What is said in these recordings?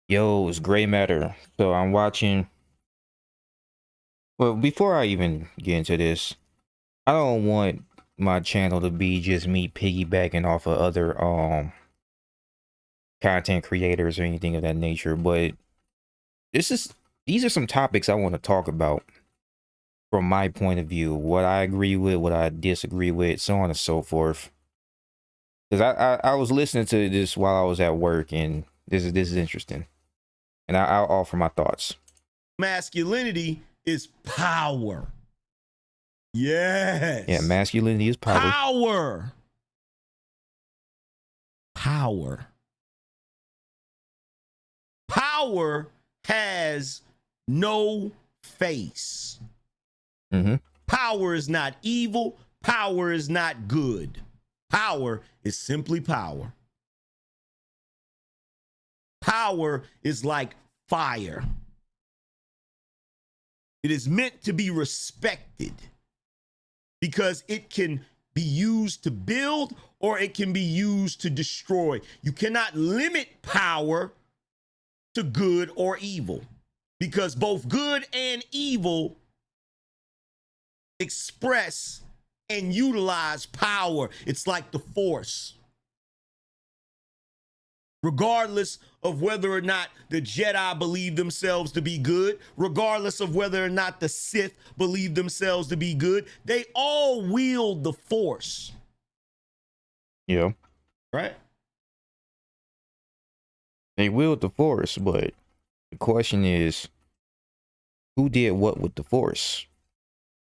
Yo, it's Gray Matter. So I'm watching. Well, before I even get into this, I don't want my channel to be just me piggybacking off of other content creators or anything of that nature. But this is these are some topics I want to talk about from my point of view. What I agree with, what I disagree with, so on and so forth. Because I was listening to this while I was at work, and this is interesting, and I'll offer my thoughts. Masculinity is power. Yeah, Yes. masculinity is power. Power. Power. Power has no face. Mm-hmm. Power is not evil. Power is not good. Power is simply power. Power is like fire. It is meant to be respected because it can be used to build or it can be used to destroy. You cannot limit power to good or evil because both good and evil express and utilize power. It's like the Force. Regardless of whether or not the Jedi believe themselves to be good, regardless of whether or not the Sith believe themselves to be good, they all wield the Force. Yeah. Right? They wield the force, but the question is, who did what with the force?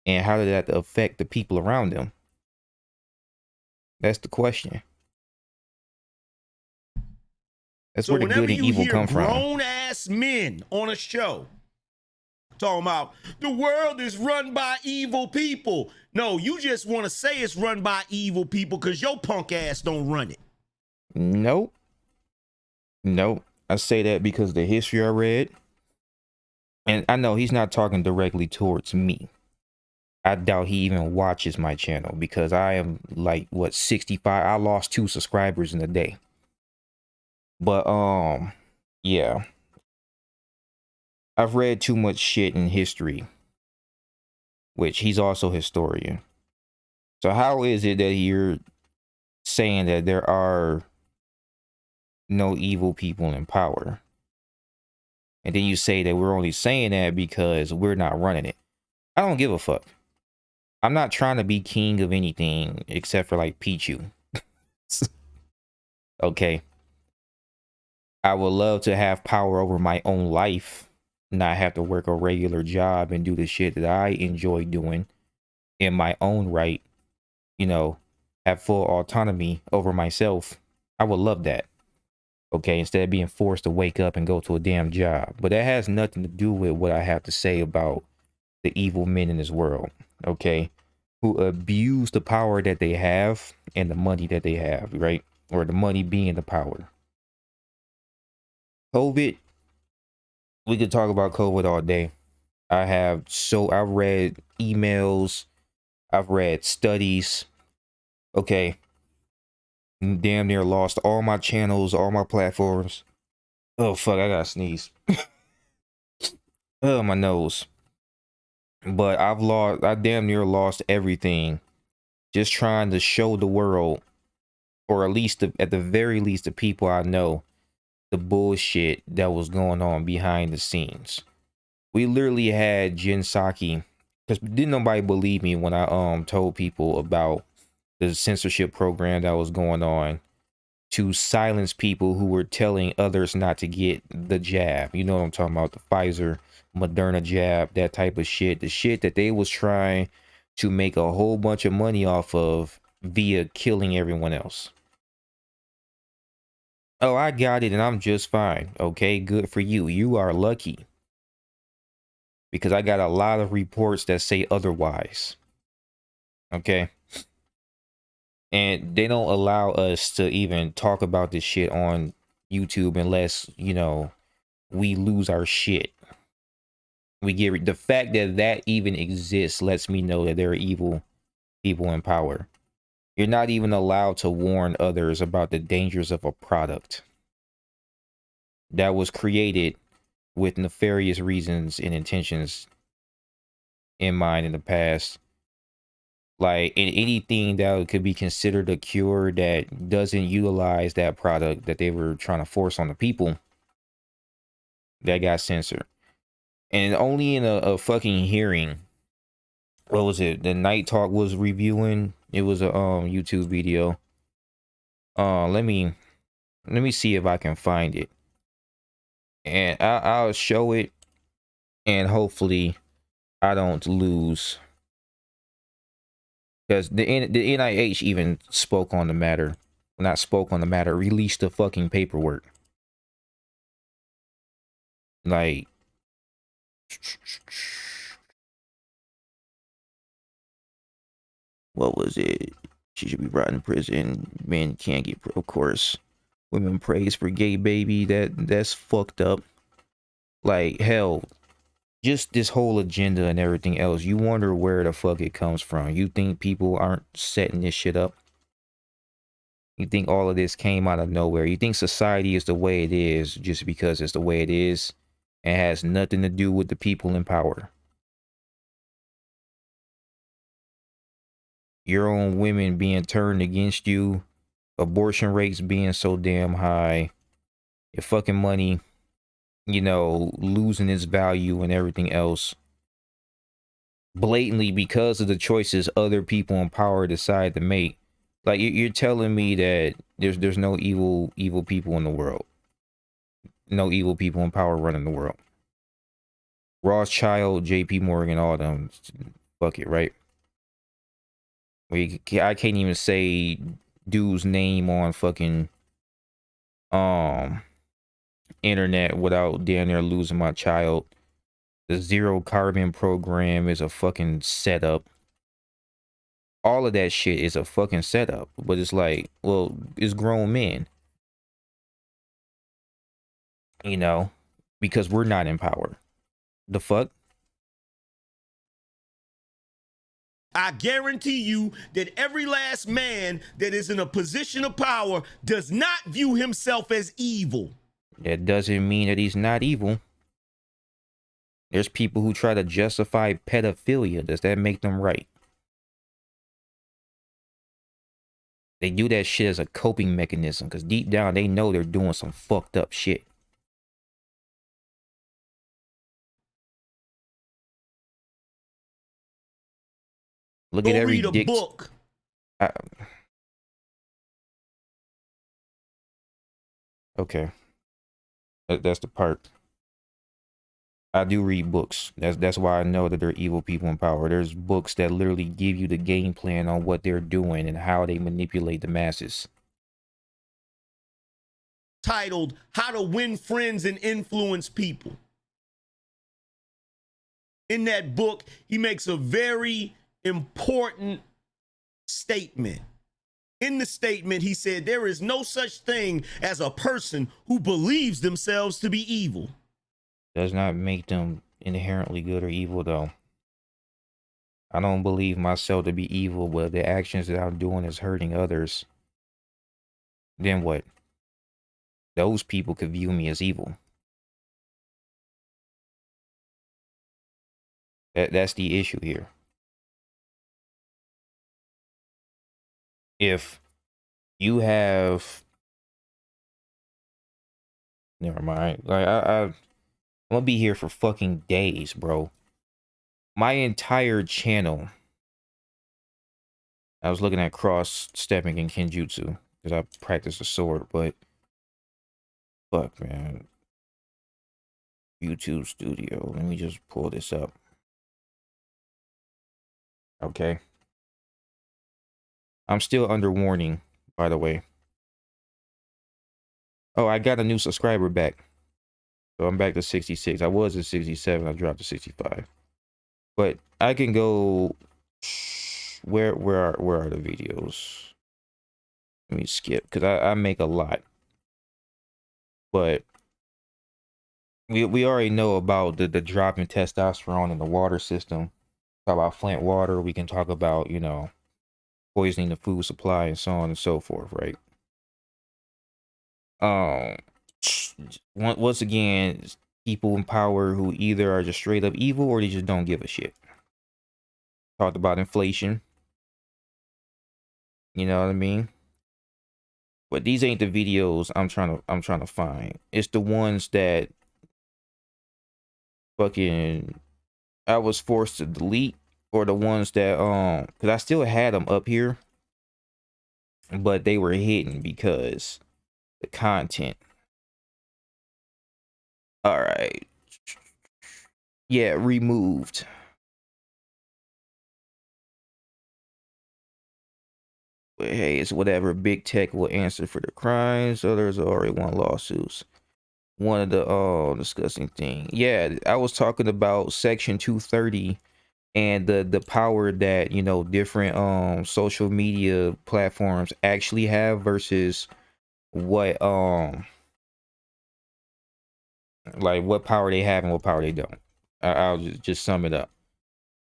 And how did that affect the people around them? That's the question. That's So where the good whenever and you evil hear come from. grown ass men on a show talking about the world is run by evil people, no, you just want to say it's run by evil people because your punk ass don't run it. Nope. Nope. I say that because the history I read, and I know he's not talking directly towards me. I doubt he even watches my channel because I am like, what, 65? I lost 2 subscribers in a day. But yeah. I've read too much shit in history, which he's also a historian. So how is it that you're saying that there are no evil people in power? And then you say that we're only saying that because we're not running it. I don't give a fuck. I'm not trying to be king of anything except for like Pichu. Okay. I would love to have power over my own life, not have to work a regular job and do the shit that I enjoy doing in my own right, you know, have full autonomy over myself. I would love that. Okay, instead of being forced to wake up and go to a damn job. But that has nothing to do with what I have to say about the evil men in this world, okay, who abuse the power that they have and the money that they have, right? Or the money being the power. COVID, we could talk about COVID all day. I've read emails, I've read studies, okay, damn near lost all my channels, all my platforms. Oh fuck, I gotta sneeze. Oh, my nose. But I damn near lost everything just trying to show the world, or at least at the very least the people I know, the bullshit that was going on behind the scenes. We literally had Jin Saki, because didn't nobody believe me when I told people about the censorship program that was going on to silence people who were telling others not to get the jab. You know what I'm talking about, the Pfizer, Moderna jab, that type of shit. The shit that they was trying to make a whole bunch of money off of via killing everyone else. Oh, I got it and I'm just fine. Okay, good for you. You are lucky. Because I got a lot of reports that say otherwise. Okay. And they don't allow us to even talk about this shit on YouTube unless, you know, we lose our shit. We get the fact that that even exists lets me know that there are evil people in power. You're not even allowed to warn others about the dangers of a product. that was created with nefarious reasons and intentions in mind in the past. Like, in anything that could be considered a cure that doesn't utilize that product that they were trying to force on the people, that got censored. And only in a fucking hearing, what was it, the Night Talk was reviewing, it was a YouTube video. Let me see if I can find it, and I'll show it, and hopefully I don't lose, because the NIH even spoke on the matter. Not spoke on the matter, released the fucking paperwork. Like, what was it? She should be brought in prison. Men can't get, of course. Women praise for gay baby. That's fucked up. Like, hell, just this whole agenda and everything else. You wonder where the fuck it comes from. You think people aren't setting this shit up? You think all of this came out of nowhere? You think society is the way it is just because it's the way it is and has nothing to do with the people in power? Your own women being turned against you, abortion rates being so damn high, your fucking money, you know, losing its value and everything else, blatantly because of the choices other people in power decide to make. Like, you're telling me that there's no evil people in the world, no evil people in power running the world. Rothschild, J.P. Morgan, all them, fuck it, right? I can't even say dude's name on fucking internet without damn near losing my child. The zero carbon program is a fucking setup. All of that shit is a fucking setup. But it's like, well, it's grown men, you know, because we're not in power. The fuck? I guarantee you that every last man that is in a position of power does not view himself as evil. That doesn't mean that he's not evil. There's people who try to justify pedophilia. Does that make them right? They do that shit as a coping mechanism because deep down they know they're doing some fucked up shit. Look Go at every read a dick. book. Okay, that's the part. I do read books. That's why I know that there are evil people in power. There's books that literally give you the game plan on what they're doing and how they manipulate the masses. Titled How to Win Friends and Influence People. In that book, he makes a very important statement. In the statement, he said, there is no such thing as a person who believes themselves to be evil. Does not make them inherently good or evil, though. I don't believe myself to be evil, but the actions that I'm doing is hurting others. Then what? Those people could view me as evil. That's the issue here. If you have, never mind. Like I'm gonna be here for fucking days, bro. My entire channel. I was looking at cross stepping and Kenjutsu because I practice the sword, but fuck, man. YouTube Studio. Let me just pull this up. Okay. I'm still under warning, by the way. Oh, I got a new subscriber back. So I'm back to 66. I was at 67. I dropped to 65. But I can go. Where are the videos? Let me skip because I make a lot. But we already know about the drop in testosterone in the water system. Talk about Flint water. We can talk about, you know, poisoning the food supply and so on and so forth, right? once again, people in power who either are just straight up evil or they just don't give a shit. Talked about inflation. You know what I mean? But these ain't the videos I'm trying to find. It's the ones that fucking I was forced to delete, or the ones that because I still had them up here, but they were hidden because the content. All right. Yeah, removed. But hey, it's whatever. Big tech will answer for the crimes. Others already won lawsuits. One of the discussing thing. Yeah, I was talking about Section 230 and the power that, you know, different social media platforms actually have versus what like what power they have and what power they don't. I'll just sum it up.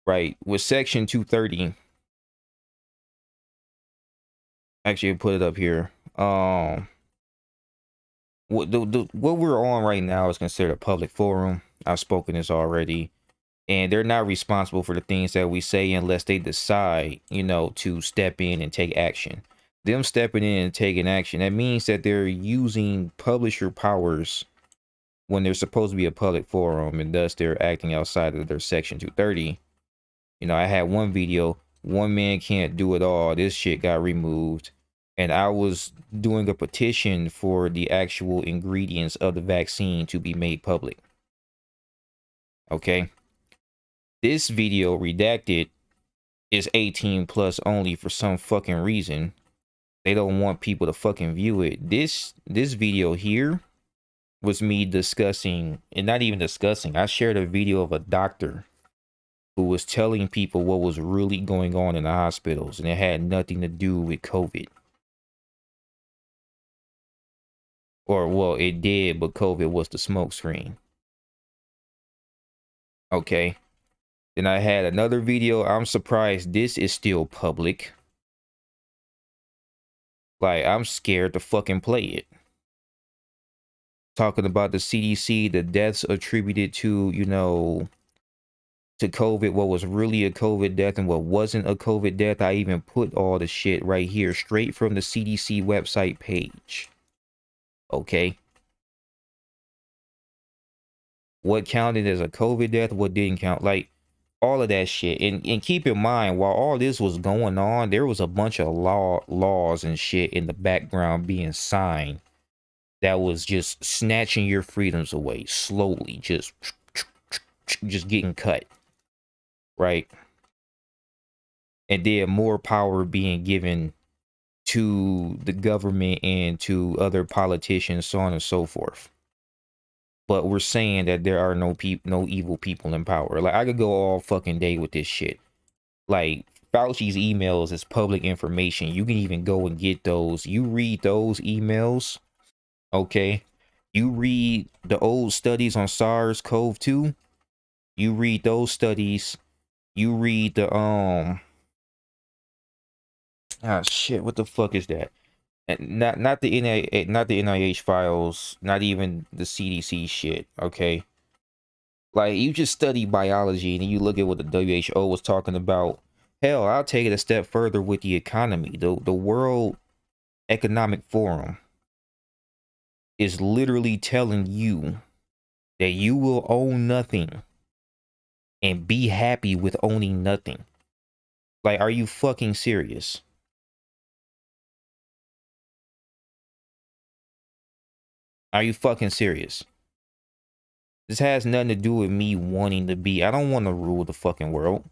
Right, with Section 230, actually I'll put it up here. What we're on right now is considered a public forum. I've spoken this already, and they're not responsible for the things that we say unless they decide, you know, to step in and take action. Them stepping in and taking action, that means that they're using publisher powers when they're supposed to be a public forum, and thus they're acting outside of their Section 230. You know, I had one video, one man can't do it all. This shit got removed. And I was doing a petition for the actual ingredients of the vaccine to be made public. Okay. This video redacted is 18 plus only for some fucking reason. They don't want people to fucking view it. This video here was me discussing, and not even discussing, I shared a video of a doctor who was telling people what was really going on in the hospitals, and it had nothing to do with COVID. Or, well, it did, but COVID was the smokescreen. Okay. Then I had another video. I'm surprised this is still public. Like, I'm scared to fucking play it. Talking about the CDC, the deaths attributed to, you know, to COVID, what was really a COVID death and what wasn't a COVID death. I even put all the shit right here, straight from the CDC website page. Okay. What counted as a COVID death, what didn't count, like all of that shit. And keep in mind, while all this was going on, there was a bunch of laws and shit in the background being signed that was just snatching your freedoms away slowly, just getting cut, right? And then more power being given to the government and to other politicians, so on and so forth. But we're saying that there are no evil people in power. Like, I could go all fucking day with this shit. Like, Fauci's emails is public information. You can even go and get those. You read those emails, okay? You read the old studies on SARS-CoV-2. You read those studies. You read the shit, what the fuck is that? And not the NIH files, not even the CDC shit, okay? Like, you just study biology and you look at what the WHO was talking about. Hell, I'll take it a step further with the economy. The World Economic Forum is literally telling you that you will own nothing and be happy with owning nothing. Like, are you fucking serious? Are you fucking serious? This has nothing to do with me wanting to be. I don't want to rule the fucking world.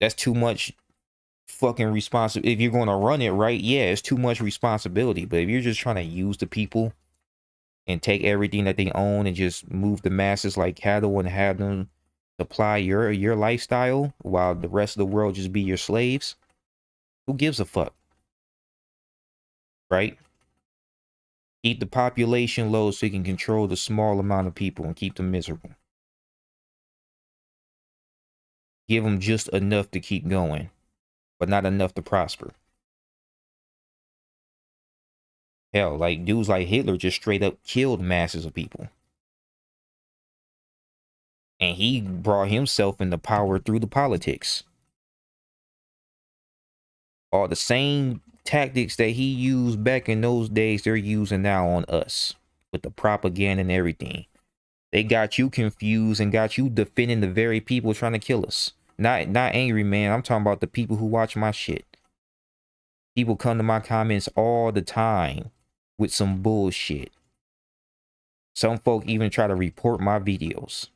That's too much fucking responsibility. If you're going to run it right, yeah, it's too much responsibility. But if you're just trying to use the people and take everything that they own and just move the masses like cattle and have them supply your lifestyle while the rest of the world just be your slaves, who gives a fuck? Right? Keep the population low so you can control the small amount of people and keep them miserable. Give them just enough to keep going, but not enough to prosper. Hell, like dudes like Hitler just straight up killed masses of people. And he brought himself into power through the politics. All the same tactics that he used back in those days, they're using now on us with the propaganda and everything. They got you confused and got you defending the very people trying to kill us. Not angry, man. I'm talking about the people who watch my shit. People come to my comments all the time with some bullshit. Some folk even try to report my videos.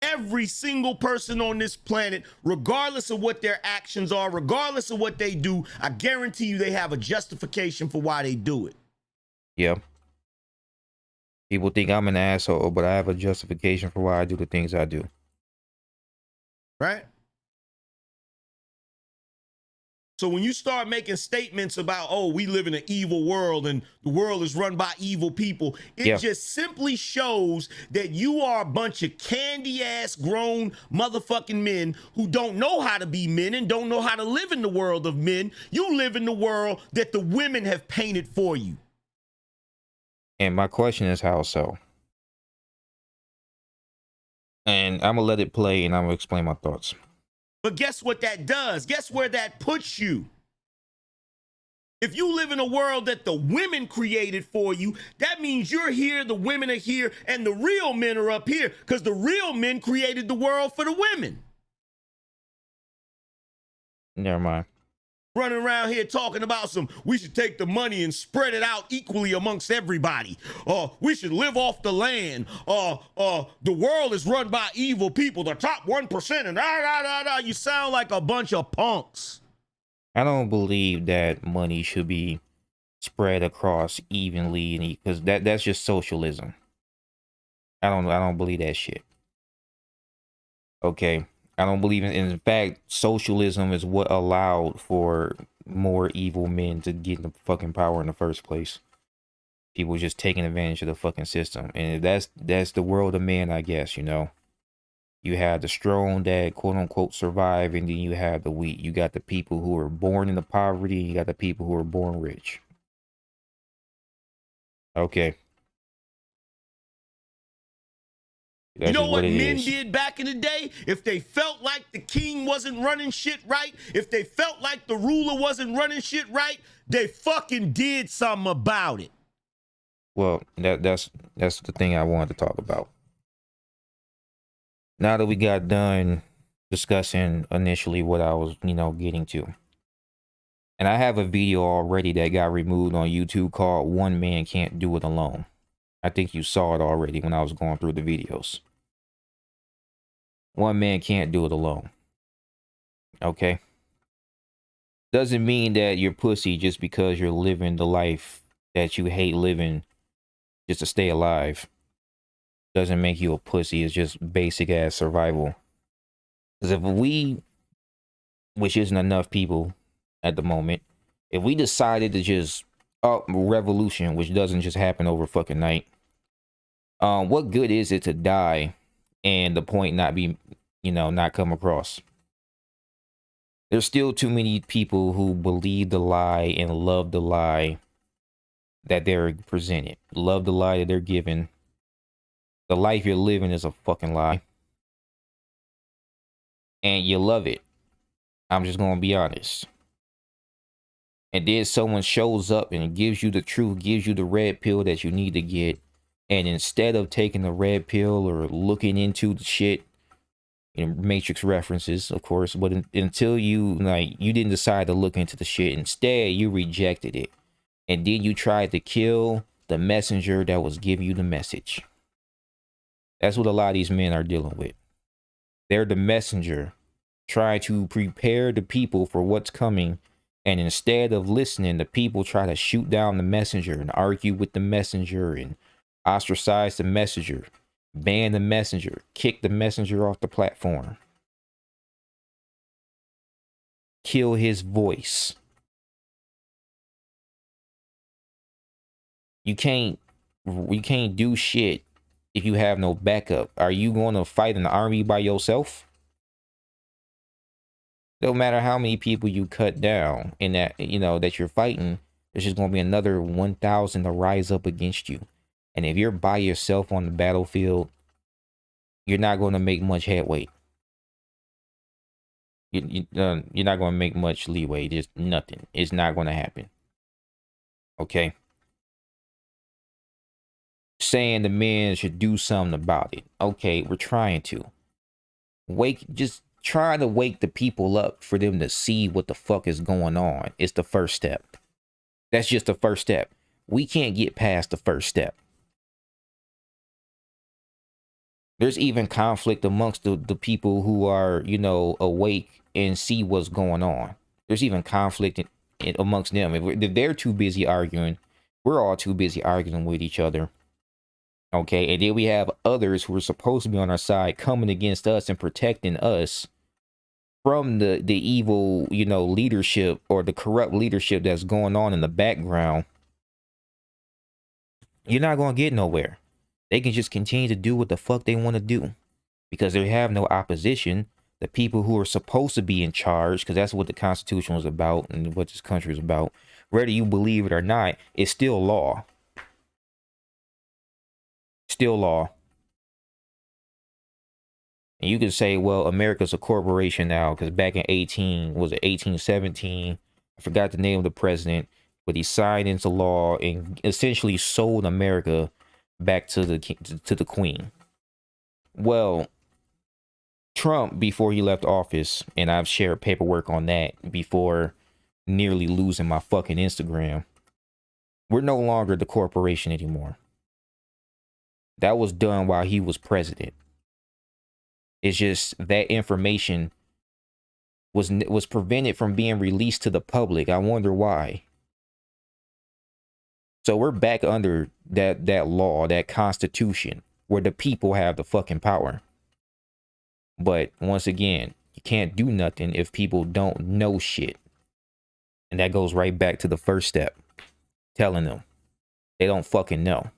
Every single person on this planet, regardless of what their actions are, regardless of what they do, I guarantee you they have a justification for why they do it. Yeah. People think I'm an asshole, but I have a justification for why I do the things I do. Right? So when you start making statements about, oh, we live in an evil world and the world is run by evil people, it just simply shows that you are a bunch of candy ass grown motherfucking men who don't know how to be men and don't know how to live in the world of men. You live in the world that the women have painted for you. And my question is, how so? And I'm gonna let it play and I'm gonna explain my thoughts. But guess what that does? Guess where that puts you? If you live in a world that the women created for you, that means you're here, the women are here, and the real men are up here because the real men created the world for the women. Never mind. Running around here talking about we should take the money and spread it out equally amongst everybody. We should live off the land. The world is run by evil people, the top 1%, and you sound like a bunch of punks. I don't believe that money should be spread across evenly, because that's just socialism. I don't believe that shit. Okay. I don't believe in fact, socialism is what allowed for more evil men to get the fucking power in the first place. People just taking advantage of the fucking system. And that's the world of men, I guess, you know. You have the strong that quote unquote survive, and then you have the weak. You got the people who are born into poverty, and you got the people who are born rich. Okay. That's you know what men is. did back in the day? If they felt like the king wasn't running shit right, if they felt like the ruler wasn't running shit right, they fucking did something about it. Well, that's the thing I wanted to talk about. Now that we got done discussing initially what I was, getting to. And I have a video already that got removed on YouTube called One Man Can't Do It Alone. I think you saw it already when I was going through the videos. One man can't do it alone. Okay? Doesn't mean that you're pussy just because you're living the life that you hate living just to stay alive. Doesn't make you a pussy. It's just basic ass survival. Because if we, which isn't enough people at the moment, if we decided to just up revolution, which doesn't just happen over fucking night, what good is it to die and the point not be, not come across? There's still too many people who believe the lie and love the lie that they're presented. Love the lie that they're given. The life you're living is a fucking lie. And you love it. I'm just going to be honest. And then someone shows up and gives you the truth, gives you the red pill that you need to get. And instead of taking the red pill or looking into the shit, Matrix references, of course, but until you didn't decide to look into the shit, instead you rejected it. And then you tried to kill the messenger that was giving you the message. That's what a lot of these men are dealing with. They're the messenger, trying to prepare the people for what's coming. And instead of listening, the people try to shoot down the messenger and argue with the messenger and ostracize the messenger, ban the messenger, kick the messenger off the platform, kill his voice. You can't do shit if you have no backup. Are you going to fight an army by yourself? No matter how many people you cut down in that, that you're fighting, there's just going to be another 1,000 to rise up against you. And if you're by yourself on the battlefield, you're not going to make much headway. You're not going to make much leeway. Just nothing. It's not going to happen. Okay? Saying the men should do something about it. Okay, we're trying to. Just trying to wake the people up for them to see what the fuck is going on. It's the first step. That's just the first step. We can't get past the first step. There's even conflict amongst the people who are, awake and see what's going on. There's even conflict amongst them. If they're too busy arguing, we're all too busy arguing with each other. Okay, and then we have others who are supposed to be on our side coming against us and protecting us from the evil, leadership or the corrupt leadership that's going on in the background. You're not going to get nowhere. They can just continue to do what the fuck they want to do because they have no opposition. The people who are supposed to be in charge, because that's what the Constitution was about and what this country is about, whether you believe it or not, it's still law. Still law. And you can say, well, America's a corporation now because back in 1817, I forgot the name of the president, but he signed into law and essentially sold America back to the queen. Well, Trump, before he left office, and I've shared paperwork on that before nearly losing my fucking Instagram, we're no longer the corporation anymore. That was done while he was president. It's just that information was prevented from being released to the public. I wonder why. So we're back under that law, that constitution, where the people have the fucking power. But once again, you can't do nothing if people don't know shit. And that goes right back to the first step. Telling them they don't fucking know.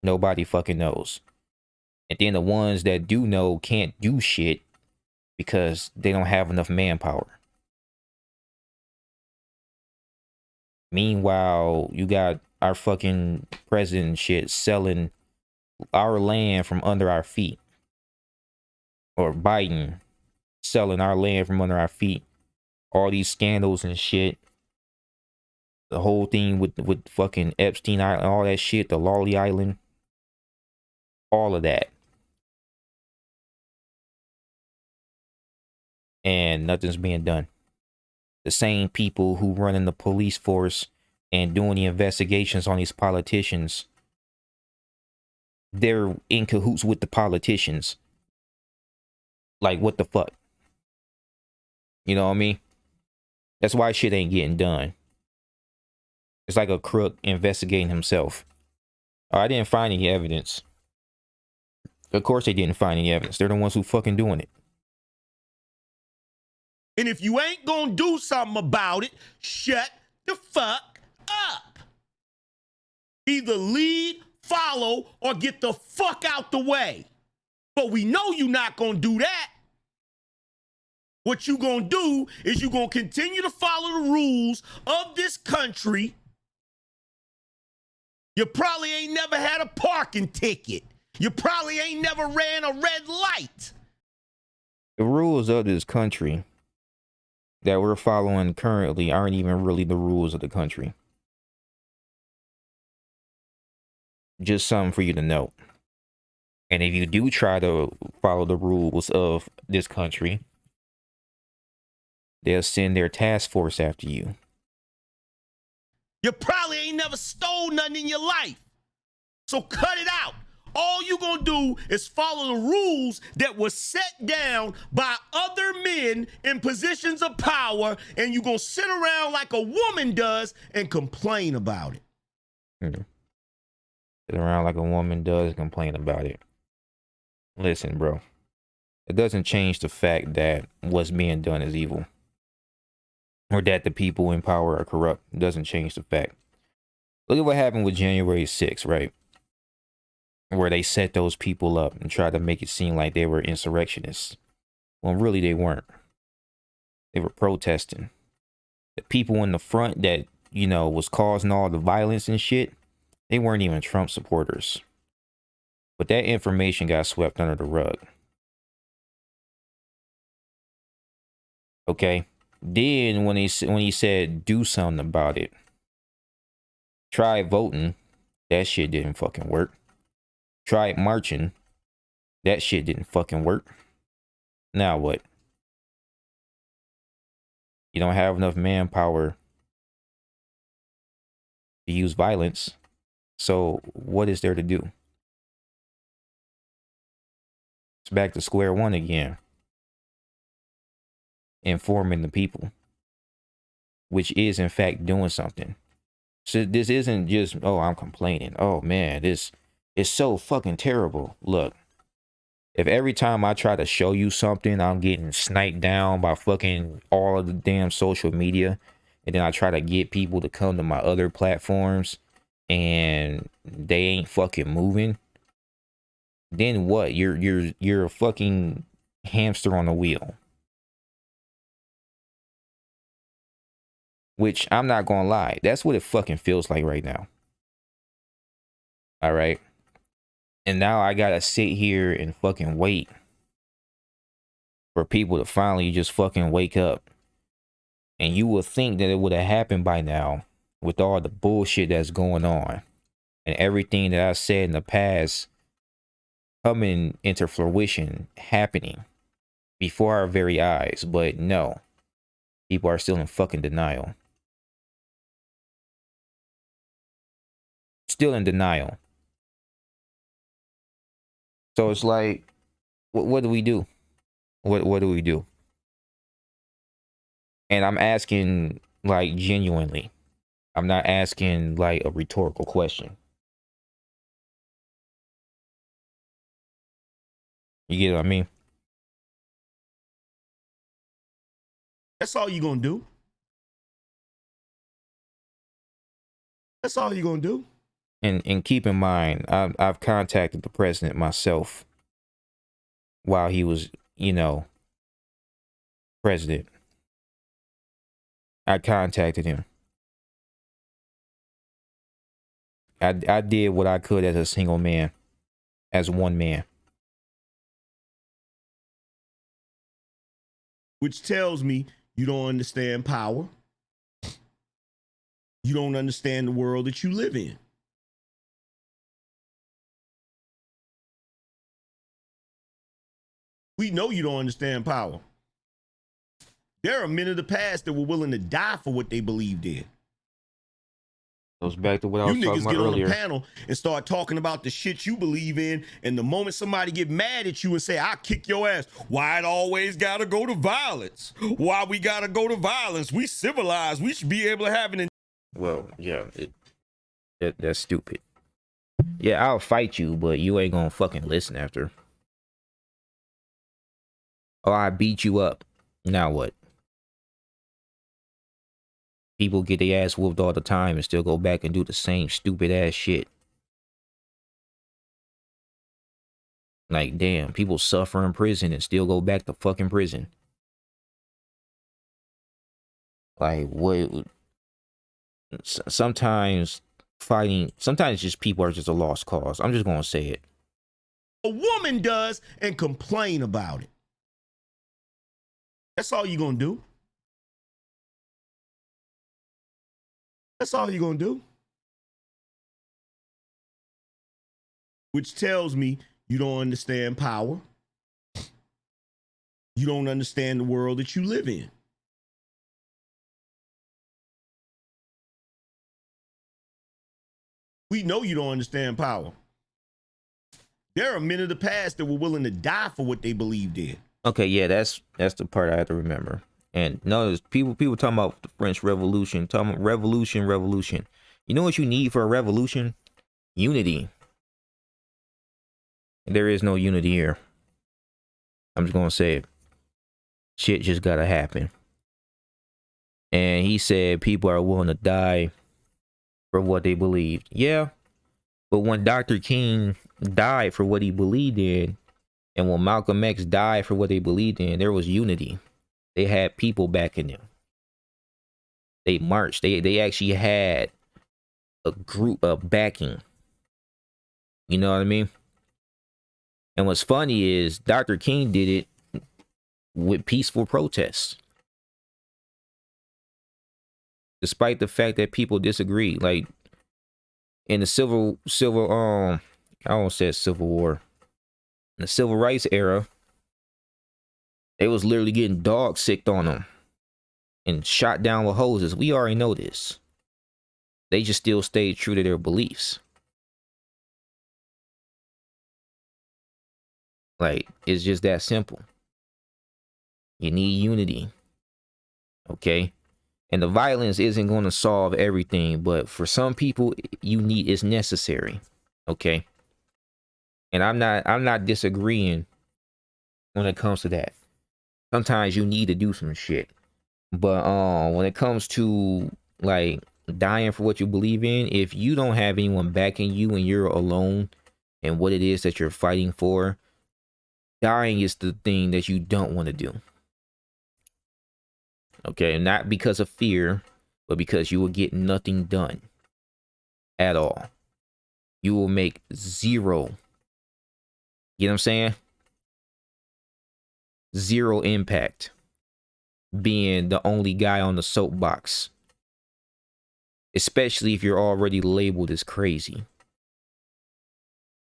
Nobody fucking knows. And then the ones that do know can't do shit because they don't have enough manpower. Meanwhile, you got our fucking president and shit selling our land from under our feet. Or Biden selling our land from under our feet. All these scandals and shit. The whole thing with fucking Epstein Island, all that shit, the Lolly Island. All of that. And nothing's being done. The same people who run in the police force and doing the investigations on these politicians, they're in cahoots with the politicians. Like, what the fuck? You know what I mean? That's why shit ain't getting done. It's like a crook investigating himself. Oh, I didn't find any evidence. Of course they didn't find any evidence. They're the ones who fucking doing it. And if you ain't gonna do something about it, shut the fuck up. Either lead, follow, or get the fuck out the way. But we know you're not gonna do that. What you gonna do is you gonna continue to follow the rules of this country. You probably ain't never had a parking ticket. You probably ain't never ran a red light. The rules of this country that we're following currently aren't even really the rules of the country. Just something for you to know. And if you do try to follow the rules of this country, they'll send their task force after you. You probably ain't never stole nothing in your life. So cut it out. All you gonna do is follow the rules that were set down by other men in positions of power, and you gonna sit around like a woman does and complain about it. Sit around like a woman does and complain about it. Listen, bro. It doesn't change the fact that what's being done is evil. Or that the people in power are corrupt. It doesn't change the fact. Look at what happened with January 6th, right? Where they set those people up and tried to make it seem like they were insurrectionists. When really they weren't. They were protesting. The people in the front that, you know, was causing all the violence and shit, they weren't even Trump supporters. But that information got swept under the rug. Okay? Then when he said do something about it, try voting, that shit didn't fucking work. Try marching, that shit didn't fucking work. Now what? You don't have enough manpower to use violence. So what is there to do? It's back to square one again. Informing the people, which is in fact doing something. So this isn't just, oh, I'm complaining. Oh man, this is so fucking terrible. Look, if every time I try to show you something, I'm getting sniped down by fucking all of the damn social media, and then I try to get people to come to my other platforms and they ain't fucking moving, then what? You're a fucking hamster on a wheel. Which, I'm not gonna lie, that's what it fucking feels like right now. All right. And now I gotta sit here and fucking wait for people to finally just fucking wake up. And you would think that it would have happened by now with all the bullshit that's going on and everything that I said in the past coming into fruition, happening before our very eyes. But no, people are still in fucking denial. Still in denial. So it's like, what do we do? What do we do? And I'm asking, like, genuinely. I'm not asking like a rhetorical question. You get what I mean? That's all you're gonna do. That's all you're gonna do. And keep in mind, I've contacted the president myself while he was, you know, president. I contacted him. I did what I could as a single man, as one man. Which tells me you don't understand power. You don't understand the world that you live in. We know you don't understand power. There are men of the past that were willing to die for what they believed in. Goes back to what I was talking about earlier. You niggas get on a panel and start talking about the shit you believe in, and the moment somebody get mad at you and say, I'll kick your ass, why it always gotta go to violence? Why we gotta go to violence? We civilized. We should be able to have an... Well, yeah, that's stupid. Yeah, I'll fight you, but you ain't gonna fucking listen after. Oh, I beat you up. Now what? People get their ass whooped all the time and still go back and do the same stupid ass shit. Like, damn, people suffer in prison and still go back to fucking prison. Like, what? Sometimes fighting, sometimes just people are just a lost cause. I'm just gonna say it. A woman does and complain about it. That's all you're gonna do. That's all you're gonna do. Which tells me you don't understand power. You don't understand the world that you live in. We know you don't understand power. There are men of the past that were willing to die for what they believed in. Okay, yeah, that's the part I have to remember. And notice people talking about the French Revolution, talking about revolution. You know what you need for a revolution? Unity. There is no unity here. I'm just gonna say it. Shit just gotta happen. And he said people are willing to die for what they believed. Yeah, but when Dr. King died for what he believed in, And when Malcolm X died for what they believed in, there was unity. They had people backing them. They marched. They actually had a group of backing. You know what I mean? And what's funny is Dr. King did it with peaceful protests. Despite the fact that people disagree. Like in the I almost said Civil War. In the Civil Rights era, they was literally getting dog sicked on them and shot down with hoses. We already know this. They just still stayed true to their beliefs. Like, it's just that simple. You need unity. Okay? And the violence isn't going to solve everything, but for some people, it's necessary. Okay? And I'm not disagreeing when it comes to that. Sometimes you need to do some shit. But when it comes to like dying for what you believe in, if you don't have anyone backing you and you're alone in what it is that you're fighting for, dying is the thing that you don't want to do. Okay, not because of fear, but because you will get nothing done at all. You will make zero. You know what I'm saying? Zero impact. Being the only guy on the soapbox. Especially if you're already labeled as crazy.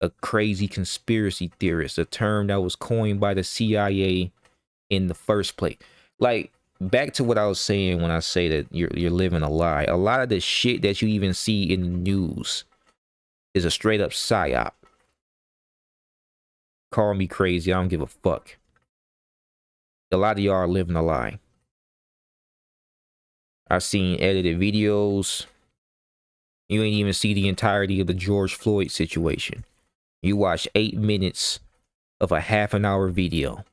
A crazy conspiracy theorist, a term that was coined by the CIA in the first place. Like, back to what I was saying when I say that you're living a lie. A lot of the shit that you even see in the news is a straight up psyop. Call me crazy, I don't give a fuck. A lot of y'all are living a lie. I've seen edited videos. You ain't even see the entirety of the George Floyd situation. You watch 8 minutes of a half-an-hour video.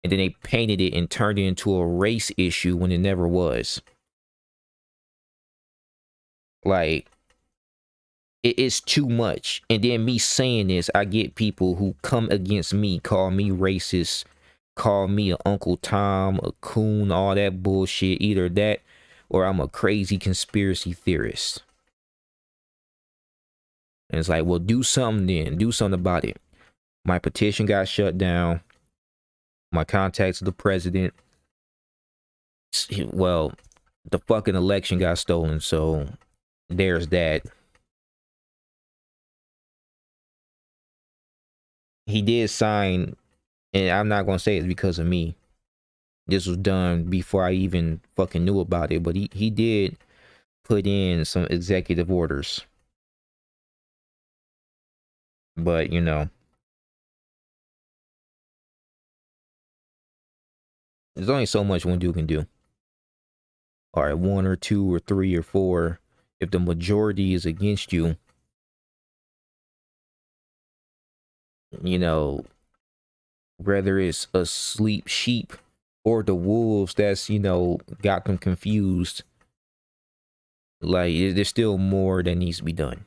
And then they painted it and turned it into a race issue when it never was. Like, it is too much. And then me saying this, I get people who come against me, call me racist, call me a Uncle Tom, a coon, all that bullshit. Either that or I'm a crazy conspiracy theorist. And it's like, well, do something then. Do something about it. My petition got shut down. My contacts with the president. Well, the fucking election got stolen. So there's that. He did sign, and I'm not going to say it's because of me. This was done before I even fucking knew about it. But he did put in some executive orders. But, you know, there's only so much one dude can do. All right, 1 or 2 or 3 or 4. If the majority is against you, you know, whether it's a sleep sheep or the wolves that's, you know, got them confused, like, there's still more that needs to be done.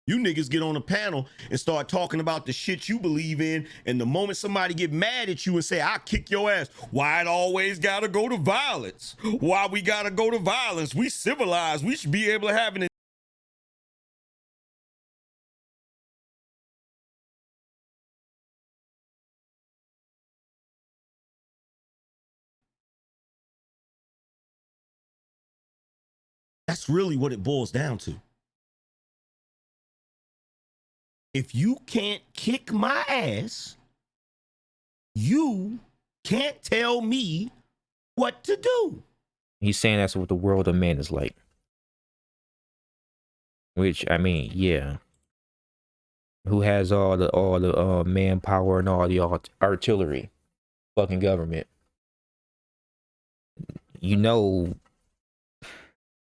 You niggas get on a panel and start talking about the shit you believe in, and the moment somebody get mad at you and say, I'll kick your ass, why it always gotta go to violence? Why we gotta go to violence? We civilized. We should be able to have an... That's really what it boils down to. If you can't kick my ass, you can't tell me what to do. He's saying that's what the world of men is like. Which, I mean, yeah. Who has all the manpower and all the artillery? Fucking government. You know,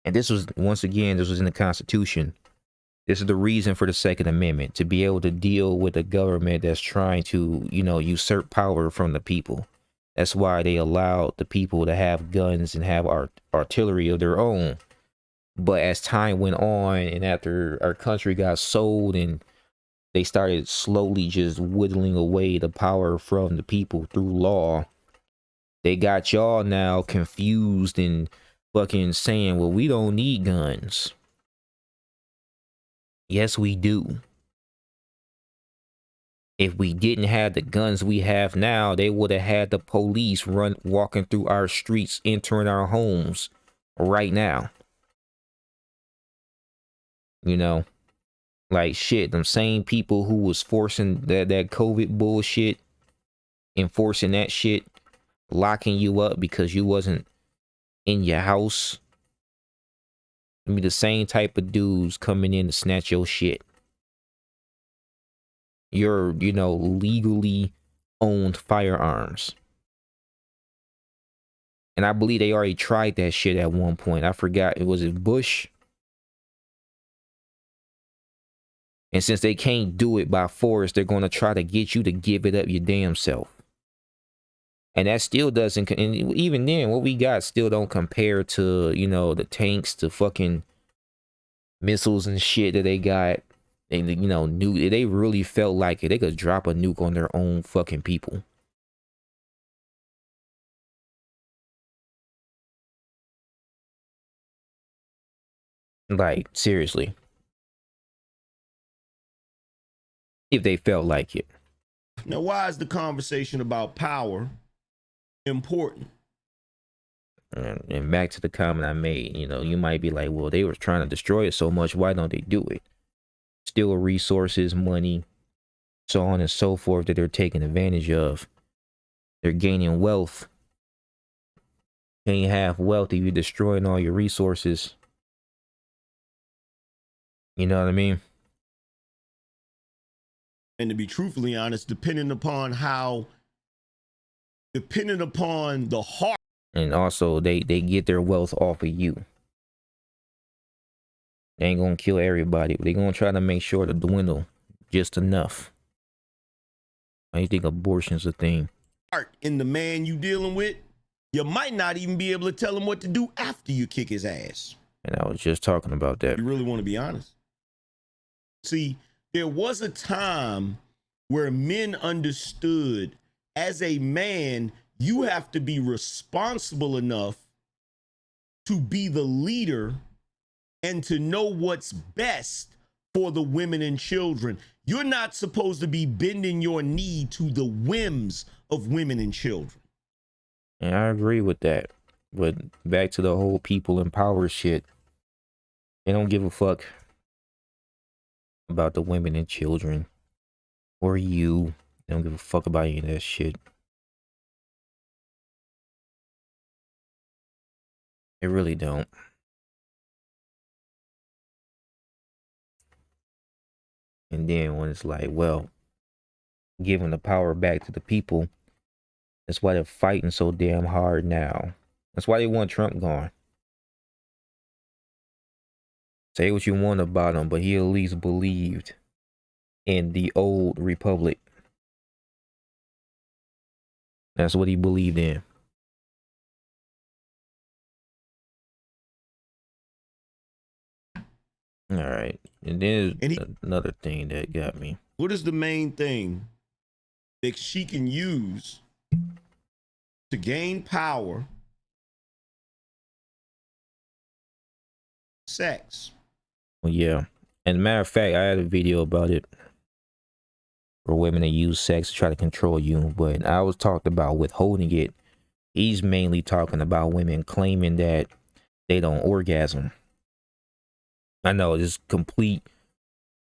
and this was, once again, this was in the Constitution. This is the reason for the Second Amendment, to be able to deal with a government that's trying to, you know, usurp power from the people. That's why they allowed the people to have guns and have artillery of their own. But as time went on and after our country got sold and they started slowly just whittling away the power from the people through law, they got y'all now confused and fucking saying, well, we don't need guns. Yes, we do. If we didn't have the guns we have now, they would have had the police walking through our streets, entering our homes right now. You know, like shit, them same people who was forcing that COVID bullshit, enforcing that shit, locking you up because you wasn't in your house. I mean, the same type of dudes coming in to snatch your shit. Your, you know, legally owned firearms. And I believe they already tried that shit at one point. I forgot. Was it Bush? And since they can't do it by force, they're going to try to get you to give it up your damn self. And that still doesn't, and even then, what we got still don't compare to, you know, the tanks, the fucking missiles and shit that they got. And, you know, they really felt like it. They could drop a nuke on their own fucking people. Like, seriously. If they felt like it. Now, why is the conversation about power important? And back to the comment I made, you know, you might be like, well, they were trying to destroy it so much. Why don't they do it? Still resources, money, so on and so forth that they're taking advantage of. They're gaining wealth. Can't have wealth if you're destroying all your resources. You know what I mean? And to be truthfully honest, depending upon the heart. And also, they get their wealth off of you. They ain't gonna kill everybody, but they gonna try to make sure to dwindle just enough. I don't think abortion's a thing. In the man you dealing with, you might not even be able to tell him what to do after you kick his ass. And I was just talking about that. You really want to be honest? See, there was a time where men understood as a man, you have to be responsible enough to be the leader and to know what's best for the women and children. You're not supposed to be bending your knee to the whims of women and children. And I agree with that. But back to the whole people in power shit. They don't give a fuck about the women and children. Or you. They don't give a fuck about any of that shit. They really don't. And then when it's like, well, giving the power back to the people, that's why they're fighting so damn hard now. That's why they want Trump gone. Say what you want about him, but he at least believed in the old republic. That's what he believed in. All right. And then another thing that got me. What is the main thing that she can use to gain power? Sex. Well, yeah. And matter of fact, I had a video about it. For women that use sex to try to control you. But I was talking about withholding it. He's mainly talking about women claiming that they don't orgasm. I know this complete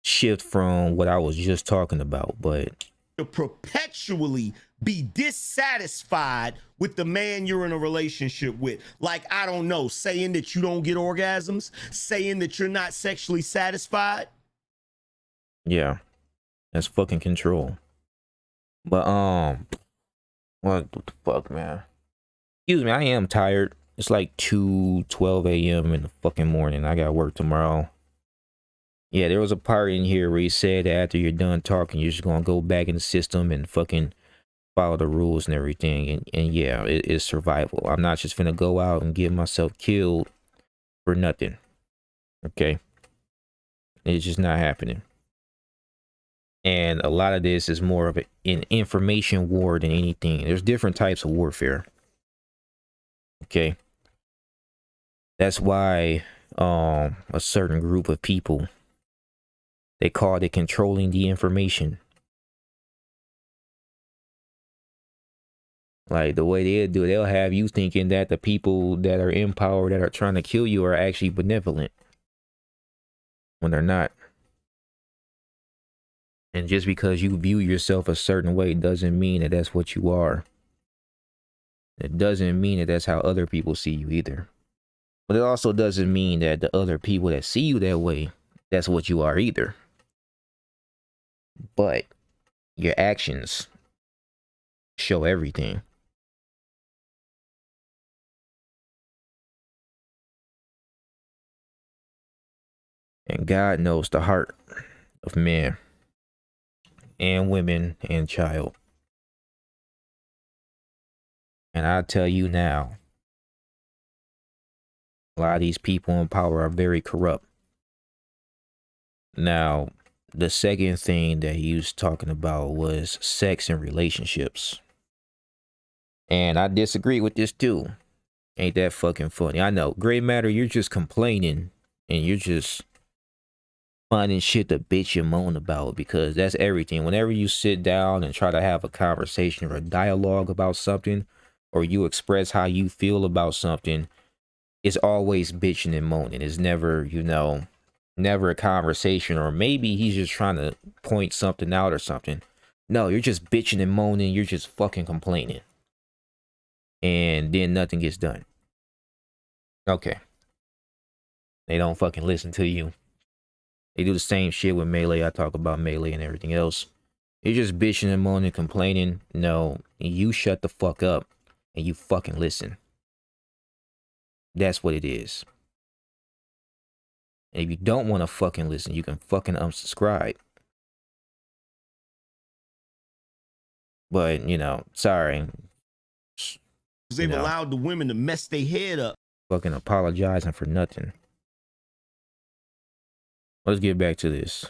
shift from what I was just talking about, but to perpetually be dissatisfied with the man you're in a relationship with. Like, I don't know, saying that you don't get orgasms, saying that you're not sexually satisfied. Yeah, that's fucking control. But what the fuck, man? Excuse me, I am tired. It's like 2:12 a.m. in the fucking morning. I got work tomorrow. Yeah, there was a part in here where he said that after you're done talking, you're just gonna go back in the system and fucking follow the rules and everything. And yeah, it's survival. I'm not just finna go out and get myself killed for nothing. Okay. It's just not happening. And a lot of this is more of an information war than anything. There's different types of warfare. Okay. That's why a certain group of people, they call it controlling the information. Like the way they do it, they'll have you thinking that the people that are in power that are trying to kill you are actually benevolent when they're not. And just because you view yourself a certain way doesn't mean that that's what you are. It doesn't mean that that's how other people see you either. But it also doesn't mean that the other people that see you that way, that's what you are either. But your actions show everything. And God knows the heart of men and women and child. And I tell you now, a lot of these people in power are very corrupt. Now, the second thing that he was talking about was sex and relationships. And I disagree with this too. Ain't that fucking funny? I know. Gray Matter, you're just complaining and you're just finding shit to bitch and moan about, because that's everything. Whenever you sit down and try to have a conversation or a dialogue about something, or you express how you feel about something, it's always bitching and moaning. It's never, never a conversation, or maybe he's just trying to point something out or something. No, you're just bitching and moaning. You're just fucking complaining. And then nothing gets done. Okay. They don't fucking listen to you. They do the same shit with Melee. I talk about Melee and everything else. You're just bitching and moaning, complaining. No, you shut the fuck up and you fucking listen. That's what it is. And if you don't want to fucking listen, you can fucking unsubscribe. But, sorry. Because they've allowed the women to mess their head up. Fucking apologizing for nothing. Let's get back to this.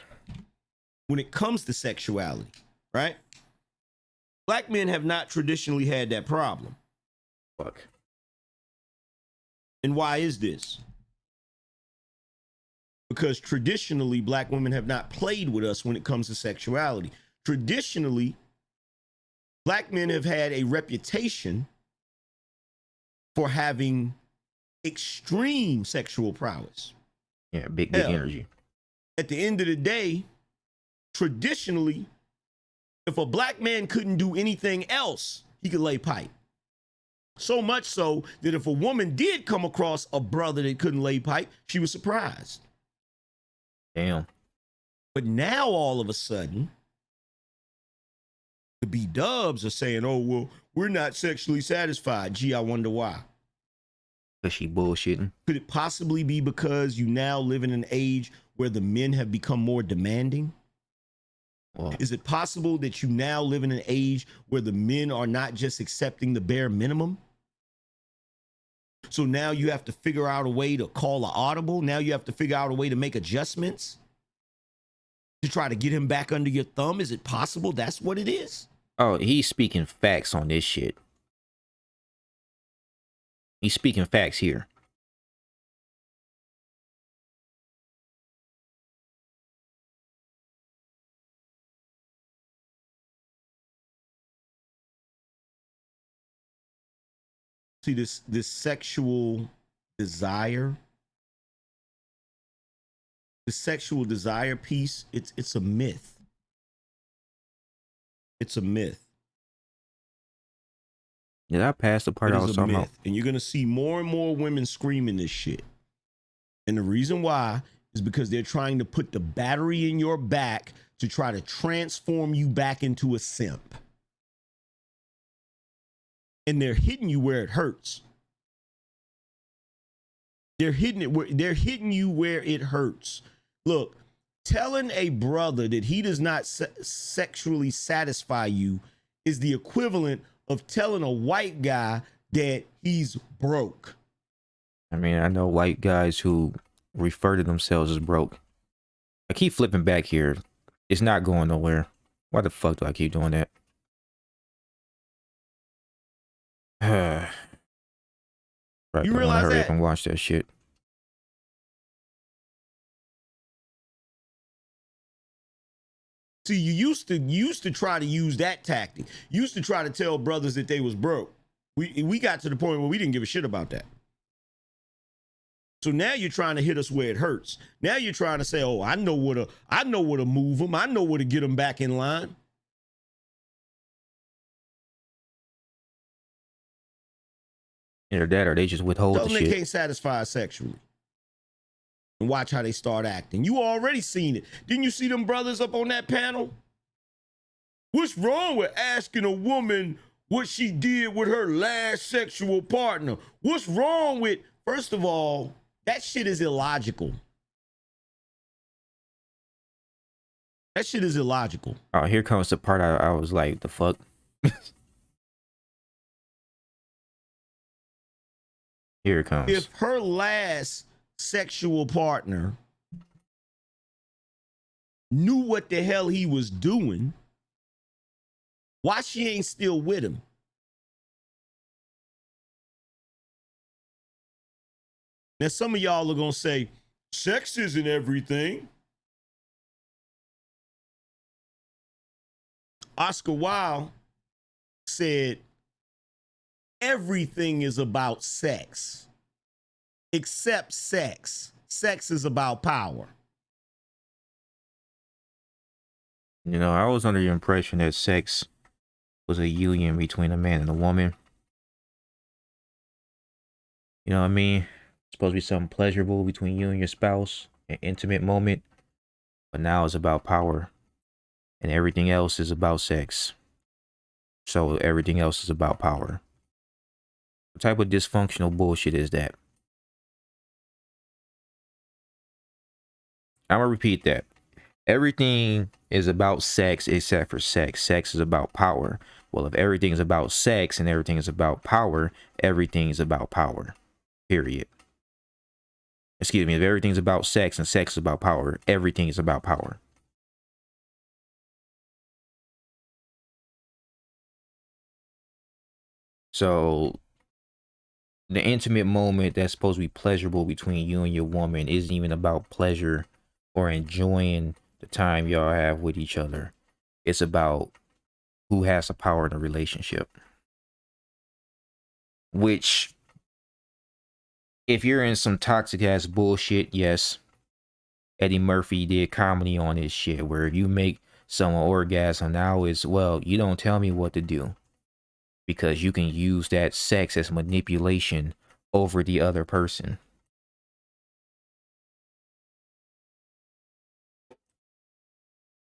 When it comes to sexuality, right? Black men have not traditionally had that problem. Fuck. And why is this? Because traditionally, black women have not played with us when it comes to sexuality. Traditionally, black men have had a reputation for having extreme sexual prowess. Yeah, big energy. At the end of the day, traditionally, if a black man couldn't do anything else, he could lay pipe. So much so that if a woman did come across a brother that couldn't lay pipe, she was surprised. Damn. But now all of a sudden, the B-dubs are saying, oh, well, we're not sexually satisfied. Gee, I wonder why. Because she bullshitting. Could it possibly be because you now live in an age where the men have become more demanding? Well, is it possible that you now live in an age where the men are not just accepting the bare minimum? So now you have to figure out a way to call an audible. Now you have to figure out a way to make adjustments to try to get him back under your thumb. Is it possible that's what it is? Oh, he's speaking facts on this shit. He's speaking facts here. See, this sexual desire, the sexual desire piece, it's a myth. It's a myth. Did I pass the part I was talking about? And you're gonna see more and more women screaming this shit. And the reason why is because they're trying to put the battery in your back to try to transform you back into a simp. And they're hitting you where it hurts. They're hitting you where it hurts. Look, telling a brother that he does not sexually satisfy you is the equivalent of telling a white guy that he's broke. I mean, I know white guys who refer to themselves as broke. I keep flipping back here. It's not going nowhere. Why the fuck do I keep doing that? Right, You I want to realize hurry up that? and watch that shit. See, you used to try to use that tactic. You used to try to tell brothers that they was broke. We got to the point where we didn't give a shit about that. So now you're trying to hit us where it hurts. Now you're trying to say, "Oh, I know where to move them. I know where to get them back in line." Either that or they just withhold Tell the them they shit. can't satisfy us sexually. And watch how they start acting. You already seen it. Didn't you see them brothers up on that panel? What's wrong with asking a woman what she did with her last sexual partner? What's wrong with, first of all, that shit is illogical. That shit is illogical. Oh, here comes the part I was like, the fuck? Here it comes. If her last sexual partner knew what the hell he was doing, why she ain't still with him? Now, some of y'all are going to say, sex isn't everything. Oscar Wilde said, everything is about sex, except sex. Sex is about power. You know, I was under the impression that sex was a union between a man and a woman. You know what I mean? It's supposed to be something pleasurable between you and your spouse, an intimate moment. But now it's about power. And everything else is about sex. So everything else is about power. What type of dysfunctional bullshit is that? I'm gonna repeat that. Everything is about sex except for sex. Sex is about power. Well, if everything is about sex and everything is about power, everything is about power. Period. Excuse me, if everything's about sex and sex is about power, everything is about power. So the intimate moment that's supposed to be pleasurable between you and your woman isn't even about pleasure or enjoying the time y'all have with each other. It's about who has the power in the relationship. Which, if you're in some toxic ass bullshit, yes, Eddie Murphy did comedy on this shit, where if you make someone orgasm, now it's, well, you don't tell me what to do, because you can use that sex as manipulation over the other person.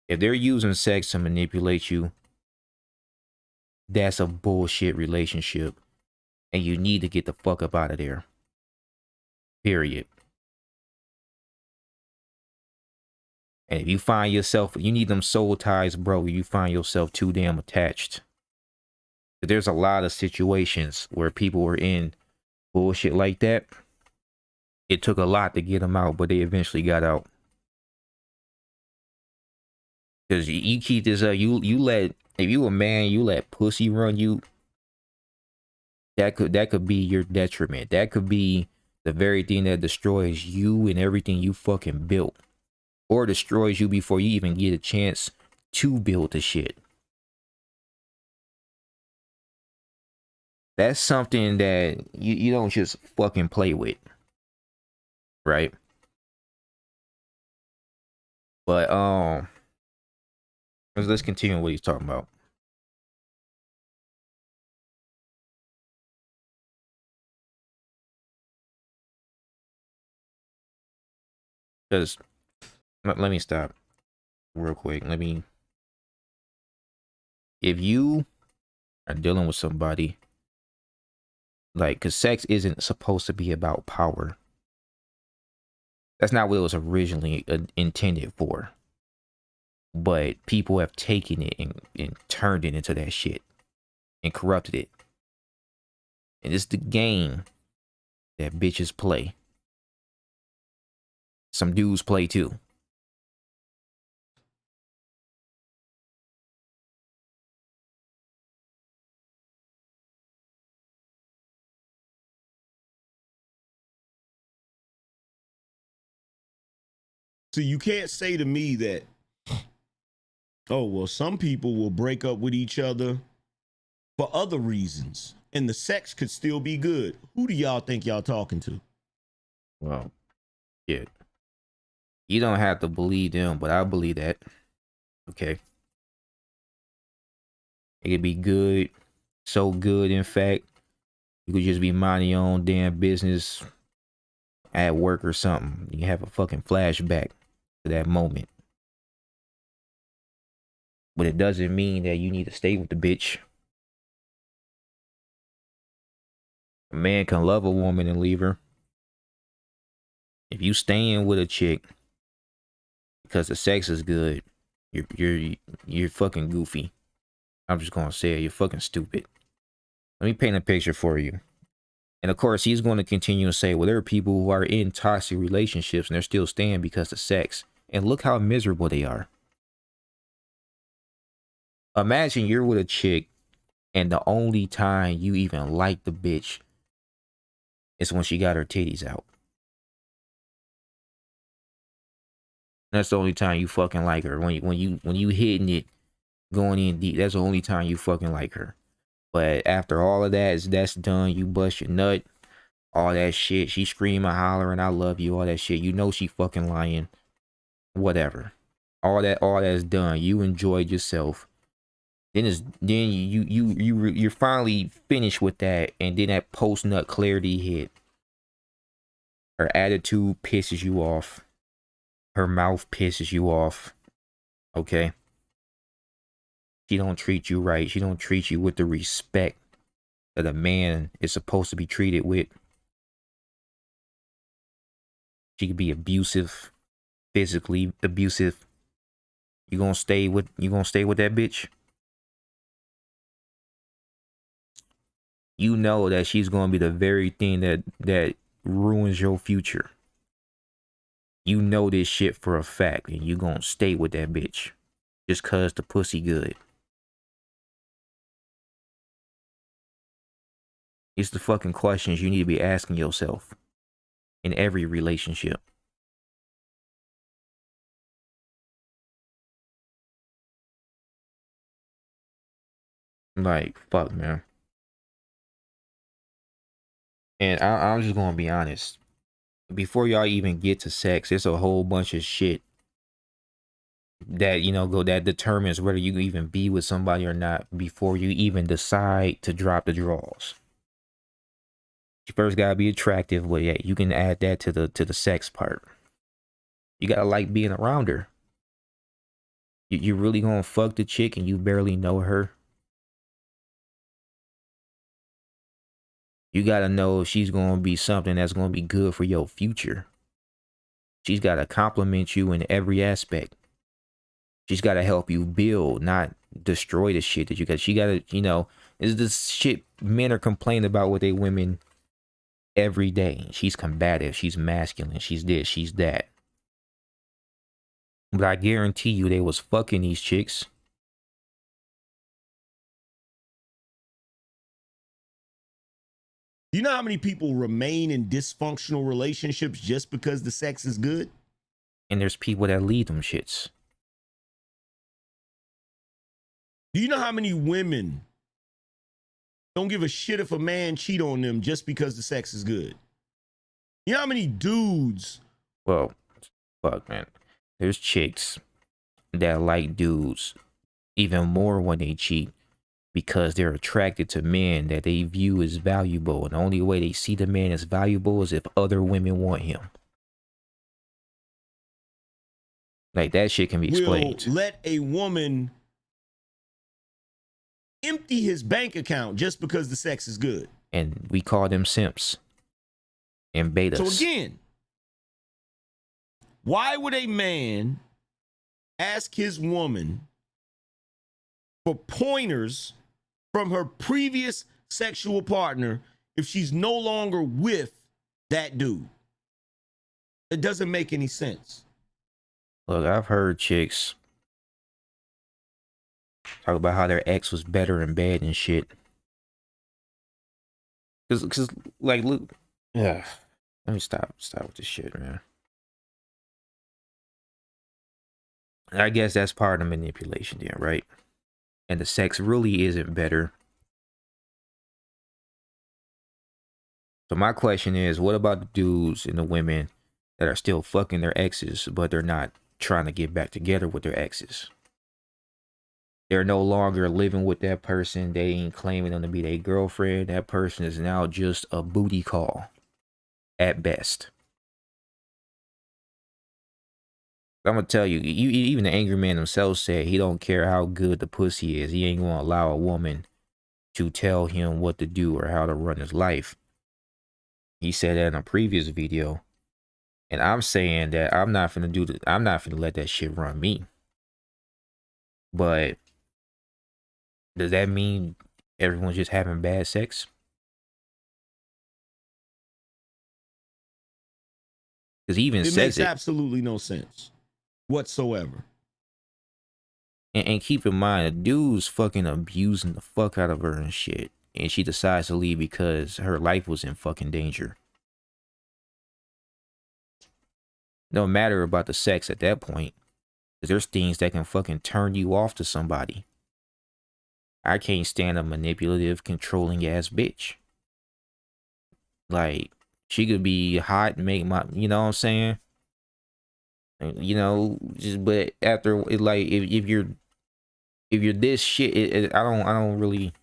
If they're using sex to manipulate you, that's a bullshit relationship, and you need to get the fuck up out of there. Period. And if you find yourself, you need them soul ties, bro. You find yourself too damn attached. There's a lot of situations where people were in bullshit like that. It took a lot to get them out, but they eventually got out. Because you keep this up, you let, if you a man, you let pussy run you. That could be your detriment. That could be the very thing that destroys you and everything you fucking built, or destroys you before you even get a chance to build the shit. That's something that you don't just fucking play with, right? But let's continue what he's talking about. Because let me stop real quick. If you are dealing with somebody, like, because sex isn't supposed to be about power. That's not what it was originally intended for. But people have taken it and turned it into that shit and corrupted it. And it's the game that bitches play. Some dudes play too. So you can't say to me that, oh, well, some people will break up with each other for other reasons and the sex could still be good. Who do y'all think y'all talking to? Well, yeah. You don't have to believe them, but I believe that. Okay. It could be good. So good, in fact, you could just be minding your own damn business at work or something. You have a fucking flashback to that moment. But it doesn't mean that you need to stay with the bitch. A man can love a woman and leave her. If you staying with a chick because the sex is good, you're fucking goofy. I'm just gonna say it, you're fucking stupid. Let me paint a picture for you. And of course, he's going to continue to say, well, there are people who are in toxic relationships and they're still staying because of sex. And look how miserable they are. Imagine you're with a chick and the only time you even like the bitch is when she got her titties out. That's the only time you fucking like her. When you hitting it, going in deep, that's the only time you fucking like her. But after all of that's done, you bust your nut, all that shit. She screaming, hollering, I love you, all that shit. You know she fucking lying. Whatever. All that's done. You enjoyed yourself. Then you're finally finished with that, and then that post nut clarity hit. Her attitude pisses you off. Her mouth pisses you off. Okay. She don't treat you right. She don't treat you with the respect that a man is supposed to be treated with. She could be abusive, physically abusive. You gonna stay with that bitch? You know that she's gonna be the very thing that ruins your future. You know this shit for a fact, and you gonna stay with that bitch just cause the pussy good. It's the fucking questions you need to be asking yourself in every relationship. Like, fuck, man. And I'm just gonna be honest. Before y'all even get to sex, there's a whole bunch of shit that, that determines whether you even be with somebody or not before you even decide to drop the draws. You first gotta be attractive, but yeah, you can add that to the sex part. You gotta like being around her. You really gonna fuck the chick and you barely know her? You gotta know if she's gonna be something that's gonna be good for your future. She's gotta compliment you in every aspect. She's gotta help you build, not destroy the shit that you got. She gotta, is this shit men are complaining about with their women every day. She's combative, she's masculine, she's this, she's that. But I guarantee you they was fucking these chicks. You know how many people remain in dysfunctional relationships just because the sex is good? And there's people that lead them shits. Do you know how many women don't give a shit if a man cheat on them just because the sex is good? You know how many dudes? Well, fuck, man. There's chicks that like dudes even more when they cheat because they're attracted to men that they view as valuable. And the only way they see the man as valuable is if other women want him. Like, that shit can be explained. Will let a woman empty his bank account just because the sex is good. And we call them simps and betas. So again, why would a man ask his woman for pointers from her previous sexual partner if she's no longer with that dude? It doesn't make any sense. Look, I've heard chicks talk about how their ex was better in bed and shit. Cause like, look, yeah. Let me stop with this shit, man. I guess that's part of manipulation, then, right? And the sex really isn't better. So my question is, what about the dudes and the women that are still fucking their exes, but they're not trying to get back together with their exes? They're no longer living with that person. They ain't claiming them to be their girlfriend. That person is now just a booty call at best. I'm gonna tell you, even the angry man himself said he don't care how good the pussy is. He ain't gonna allow a woman to tell him what to do or how to run his life. He said that in a previous video. And I'm saying that I'm not finna let that shit run me. But does that mean everyone's just having bad sex? Because he even says it. Makes absolutely no sense whatsoever. And keep in mind, a dude's fucking abusing the fuck out of her and shit. And she decides to leave because her life was in fucking danger. No matter about the sex at that point. Because there's things that can fucking turn you off to somebody. I can't stand a manipulative, controlling ass bitch. Like, she could be hot and make my, you know what I'm saying? You know, just, but after it, like, if you're this shit, I don't really,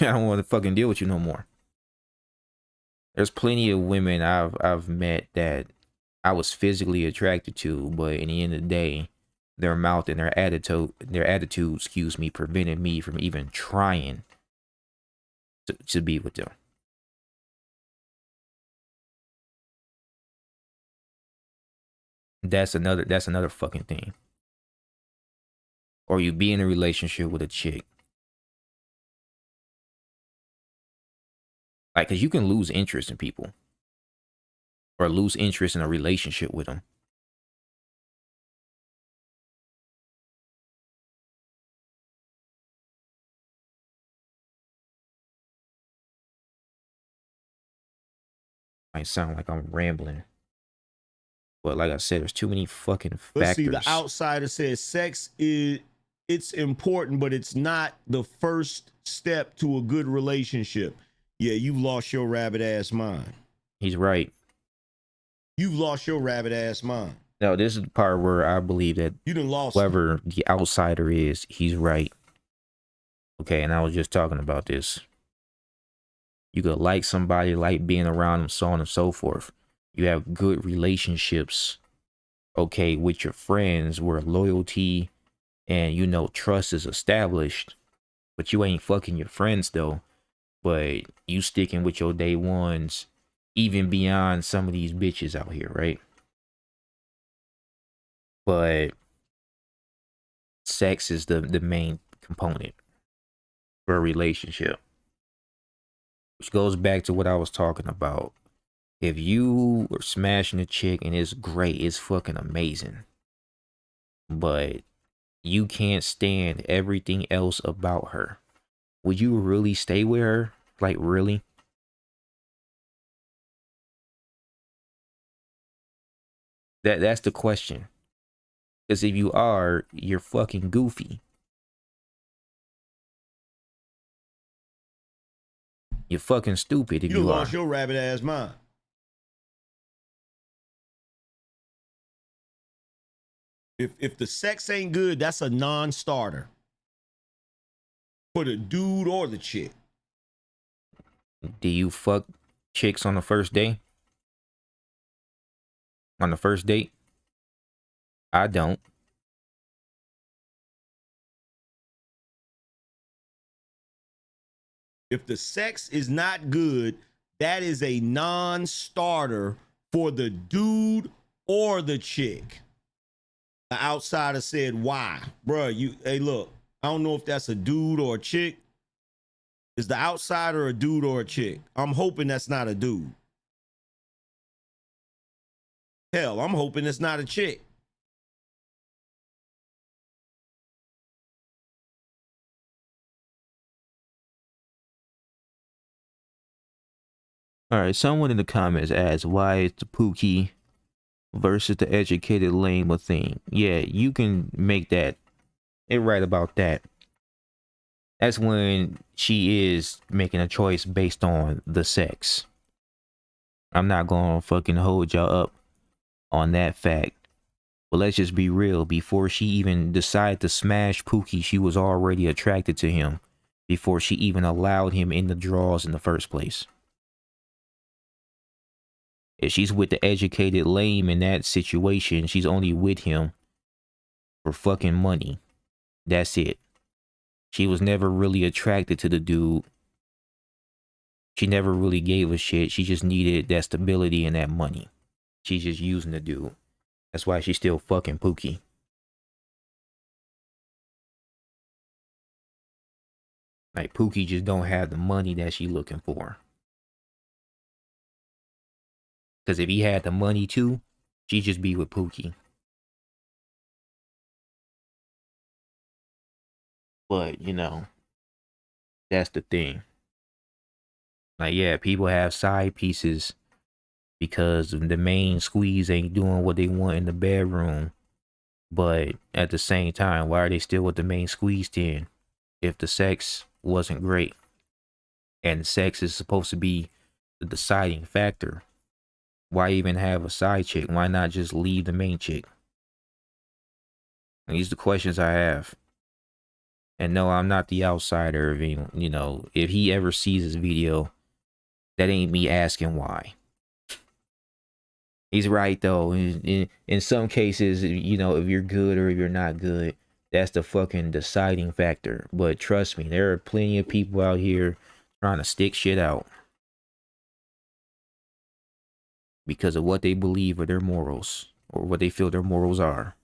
I don't want to fucking deal with you no more. There's plenty of women I've met that I was physically attracted to, but in the end of the day, their mouth and their attitude, excuse me, prevented me from even trying to be with them. That's another fucking thing. Or you be in a relationship with a chick. Like, cause you can lose interest in people. Or lose interest in a relationship with them. Might sound like I'm rambling. But like I said, there's too many fucking factors. Let's see, the outsider says sex it's important, but it's not the first step to a good relationship. Yeah, you've lost your rabbit ass mind. He's right. You've lost your rabbit ass mind. No, this is the part where I believe that you done lost whoever the outsider is, he's right. Okay, and I was just talking about this. You could like somebody, like being around them, so on and so forth. You have good relationships, okay, with your friends where loyalty and, you know, trust is established. But you ain't fucking your friends, though. But you sticking with your day ones, even beyond some of these bitches out here, right? But sex is the main component for a relationship. Which goes back to what I was talking about. If you are smashing a chick and it's great, it's fucking amazing. But you can't stand everything else about her. Would you really stay with her? Like, really? That's the question. Because if you are, you're fucking goofy. You're fucking stupid if you are. You lost your rabbit ass mind. If the sex ain't good, that's a non-starter for the dude or the chick. Do you fuck chicks on the first day? On the first date? I don't. If the sex is not good, that is a non-starter for the dude or the chick. The outsider said, why? Bruh, hey, look, I don't know if that's a dude or a chick. Is the outsider a dude or a chick? I'm hoping that's not a dude. Hell, I'm hoping it's not a chick. All right, someone in the comments asked, why is the Pookie versus the educated lame a thing? Yeah, you can make that. It right about that. That's when she is making a choice based on the sex. I'm not gonna fucking hold y'all up on that fact. But let's just be real. Before she even decided to smash Pookie, she was already attracted to him before she even allowed him in the draws in the first place. If she's with the educated lame in that situation, she's only with him for fucking money. That's it. She was never really attracted to the dude. She never really gave a shit. She just needed that stability and that money. She's just using the dude. That's why she's still fucking Pookie. Like, Pookie just don't have the money that she looking for. Because if he had the money too, she'd just be with Pookie. But, you know, that's the thing. Like, yeah, people have side pieces because the main squeeze ain't doing what they want in the bedroom. But at the same time, why are they still with the main squeeze then? If the sex wasn't great. And sex is supposed to be the deciding factor. Why even have a side chick? Why not just leave the main chick? And these are the questions I have. And no, I'm not the outsider. You know, if he ever sees this video, that ain't me asking why. He's right though. In some cases, you know, if you're good or if you're not good, that's the fucking deciding factor. But trust me, there are plenty of people out here trying to stick shit out because of what they believe are their morals or what they feel their morals are.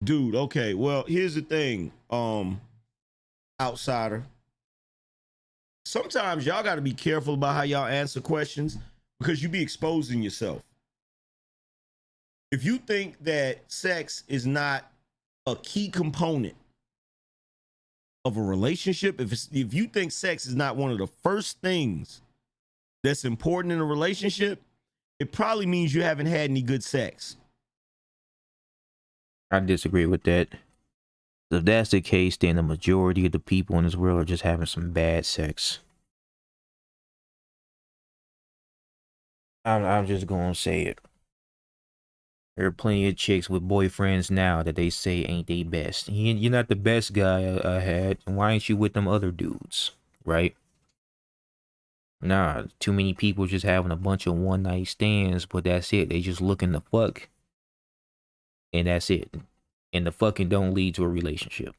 Dude, okay. Well, here's the thing. Outsider. Sometimes y'all got to be careful about how y'all answer questions because you be exposing yourself. If you think that sex is not a key component of a relationship, if you think sex is not one of the first things that's important in a relationship, it probably means you haven't had any good sex. I disagree with that. If that's the case, then the majority of the people in this world are just having some bad sex. I'm just gonna say it. There are plenty of chicks with boyfriends now that they say ain't they best. You're not the best guy I had. Why ain't you with them other dudes? Right? Nah, too many people just having a bunch of one night stands, but that's it. They just looking to fuck. And that's it. And the fucking don't lead to a relationship.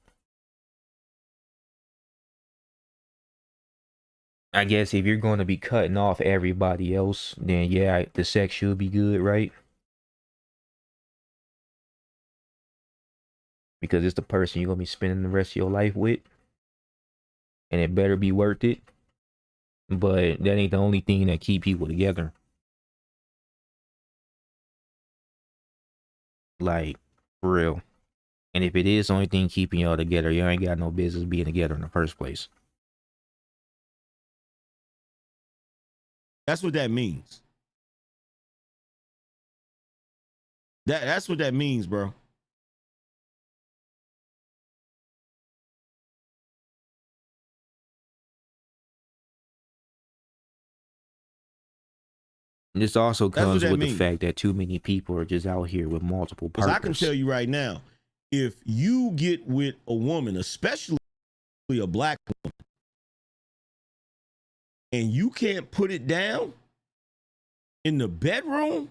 I guess if you're going to be cutting off everybody else, then yeah, the sex should be good, right? Because it's the person you're going to be spending the rest of your life with. And it better be worth it. But that ain't the only thing that keep people together. Like, for real. And if it is the only thing keeping y'all together, y'all ain't got no business being together in the first place. That's what that means. That's what that means, bro. And this also comes with the means. fact that too many people are just out here with multiple partners. I can tell you right now, if you get with a woman, especially a black woman, and you can't put it down in the bedroom,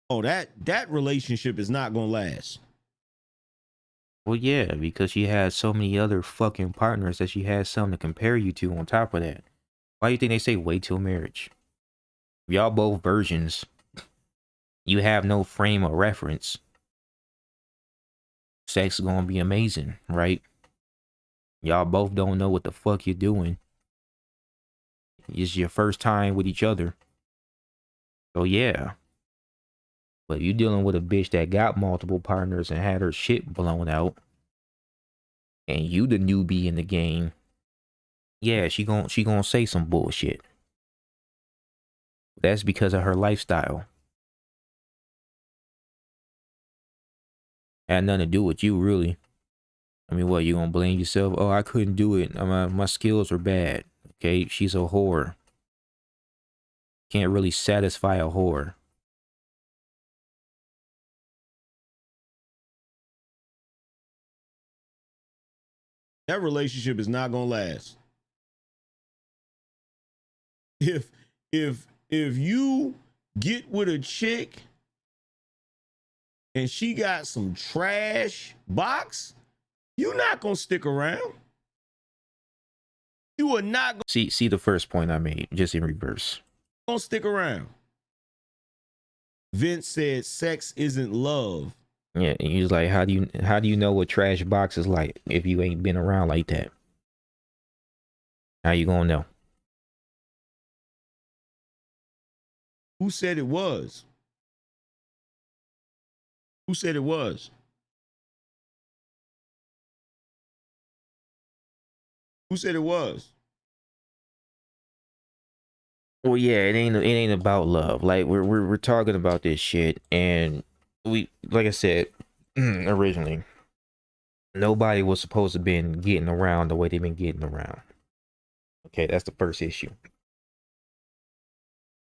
oh, that relationship is not gonna last. Well, yeah, because she has so many other fucking partners that she has something to compare you to on top of that. Why do you think they say wait till marriage? Y'all both virgins. You have no frame of reference. sex is gonna be amazing, right? Y'all both don't know what the fuck you're doing. It's your first time with each other. So yeah. But you dealing with a bitch that got multiple partners and had her shit blown out, and you the newbie in the game. Yeah, she gonna say some bullshit. That's because of her lifestyle. Had nothing to do with you, really. I mean, what, you gonna blame yourself? Oh, I couldn't do it. My skills were bad. Okay, she's a whore. Can't really satisfy a whore. That relationship is not gonna last. If you get with a chick and she got some trash box, you're not gonna stick around. You are not See the first point I made, just in reverse. gonna stick around. Vince said sex isn't love. Yeah, and he's like, how do you know what trash box is like if you ain't been around like that? How you gonna know? Who said it was? Who said it was? Who said it was? Well, yeah, it ain't about love. Like we're talking about this shit, and we, like I said originally, nobody was supposed to been getting around the way they've been getting around. Okay, that's the first issue.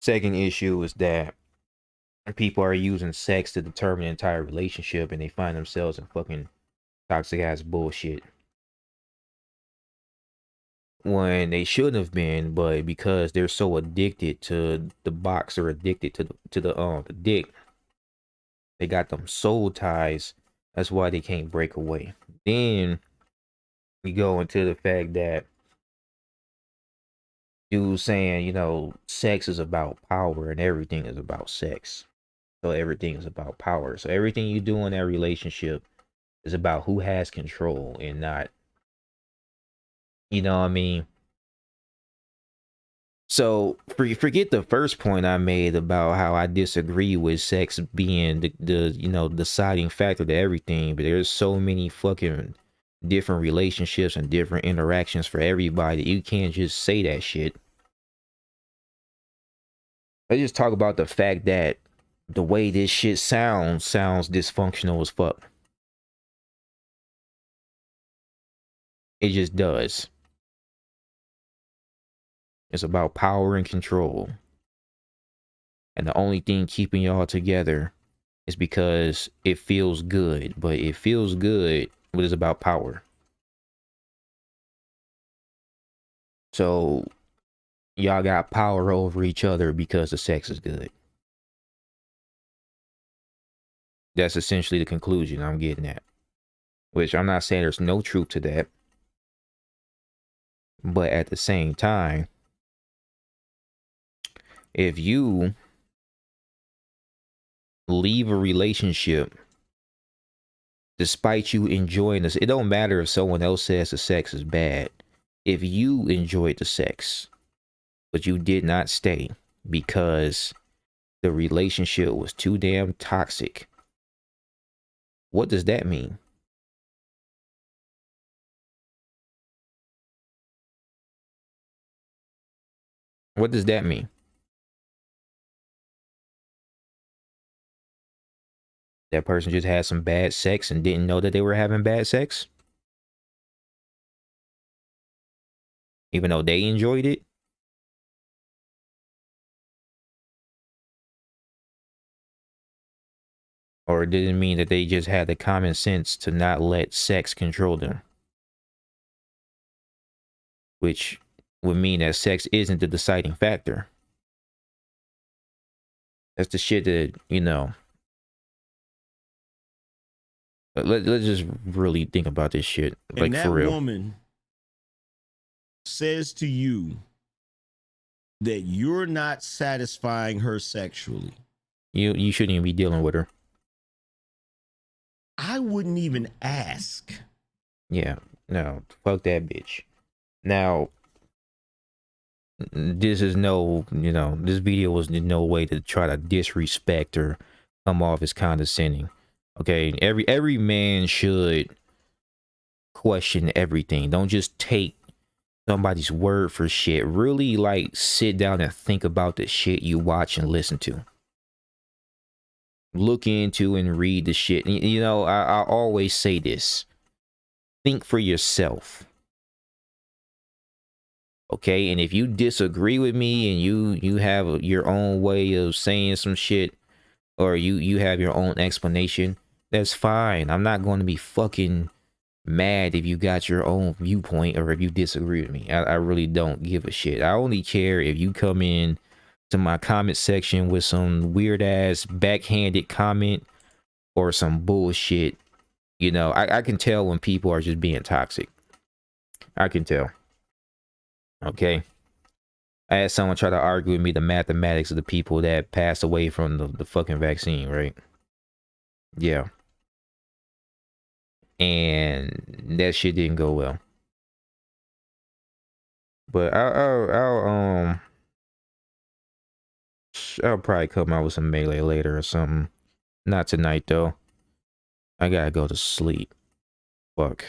Second issue is that people are using sex to determine the entire relationship, and they find themselves in fucking toxic ass bullshit when they shouldn't have been, but because they're so addicted to the box or addicted to the dick, they got them soul ties. That's why they can't break away. Then we go into the fact that dude saying, you know, sex is about power and everything is about sex. So everything is about power. So everything you do in that relationship is about who has control and not, you know what I mean? So forget the first point I made about how I disagree with sex being the you know, deciding factor to everything, but there's so many fucking different relationships and different interactions for everybody that you can't just say that shit. Let's just talk about the fact that the way this shit sounds dysfunctional as fuck. It just does. It's about power and control. And the only thing keeping y'all together is because it feels good. But it feels good, but it's about power. So y'all got power over each other because the sex is good. That's essentially the conclusion I'm getting at. Which I'm not saying there's no truth to that. But at the same time, if you leave a relationship despite you enjoying this, it don't matter if someone else says the sex is bad. If you enjoyed the sex, but you did not stay because the relationship was too damn toxic, what does that mean? What does that mean? That person just had some bad sex and didn't know that they were having bad sex? Even though they enjoyed it? Or it didn't mean that they just had the common sense to not let sex control them? Which would mean that sex isn't the deciding factor. That's the shit that, you know. Let's just really think about this shit, like, and for real. That woman says to you that you're not satisfying her sexually. You shouldn't even be dealing with her. I wouldn't even ask. Yeah, no, fuck that bitch. Now, this is no, this video was in no way to try to disrespect or come off as condescending. Okay, every man should question everything. Don't just take somebody's word for shit. Really, like, sit down and think about the shit you watch and listen to. Look into and read the shit. You know, I always say this. Think for yourself. Okay, and if you disagree with me and you have your own way of saying some shit, or you have your own explanation, that's fine. I'm not going to be fucking mad if you got your own viewpoint or if you disagree with me. I really don't give a shit. I only care if you come in to my comment section with some weird ass backhanded comment or some bullshit. You know, I can tell when people are just being toxic. I can tell. Okay. I had someone try to argue with me the mathematics of the people that passed away from the fucking vaccine, right? Yeah. And that shit didn't go well. But I'll probably come out with some melee later or something. Not tonight though. I gotta go to sleep. Fuck.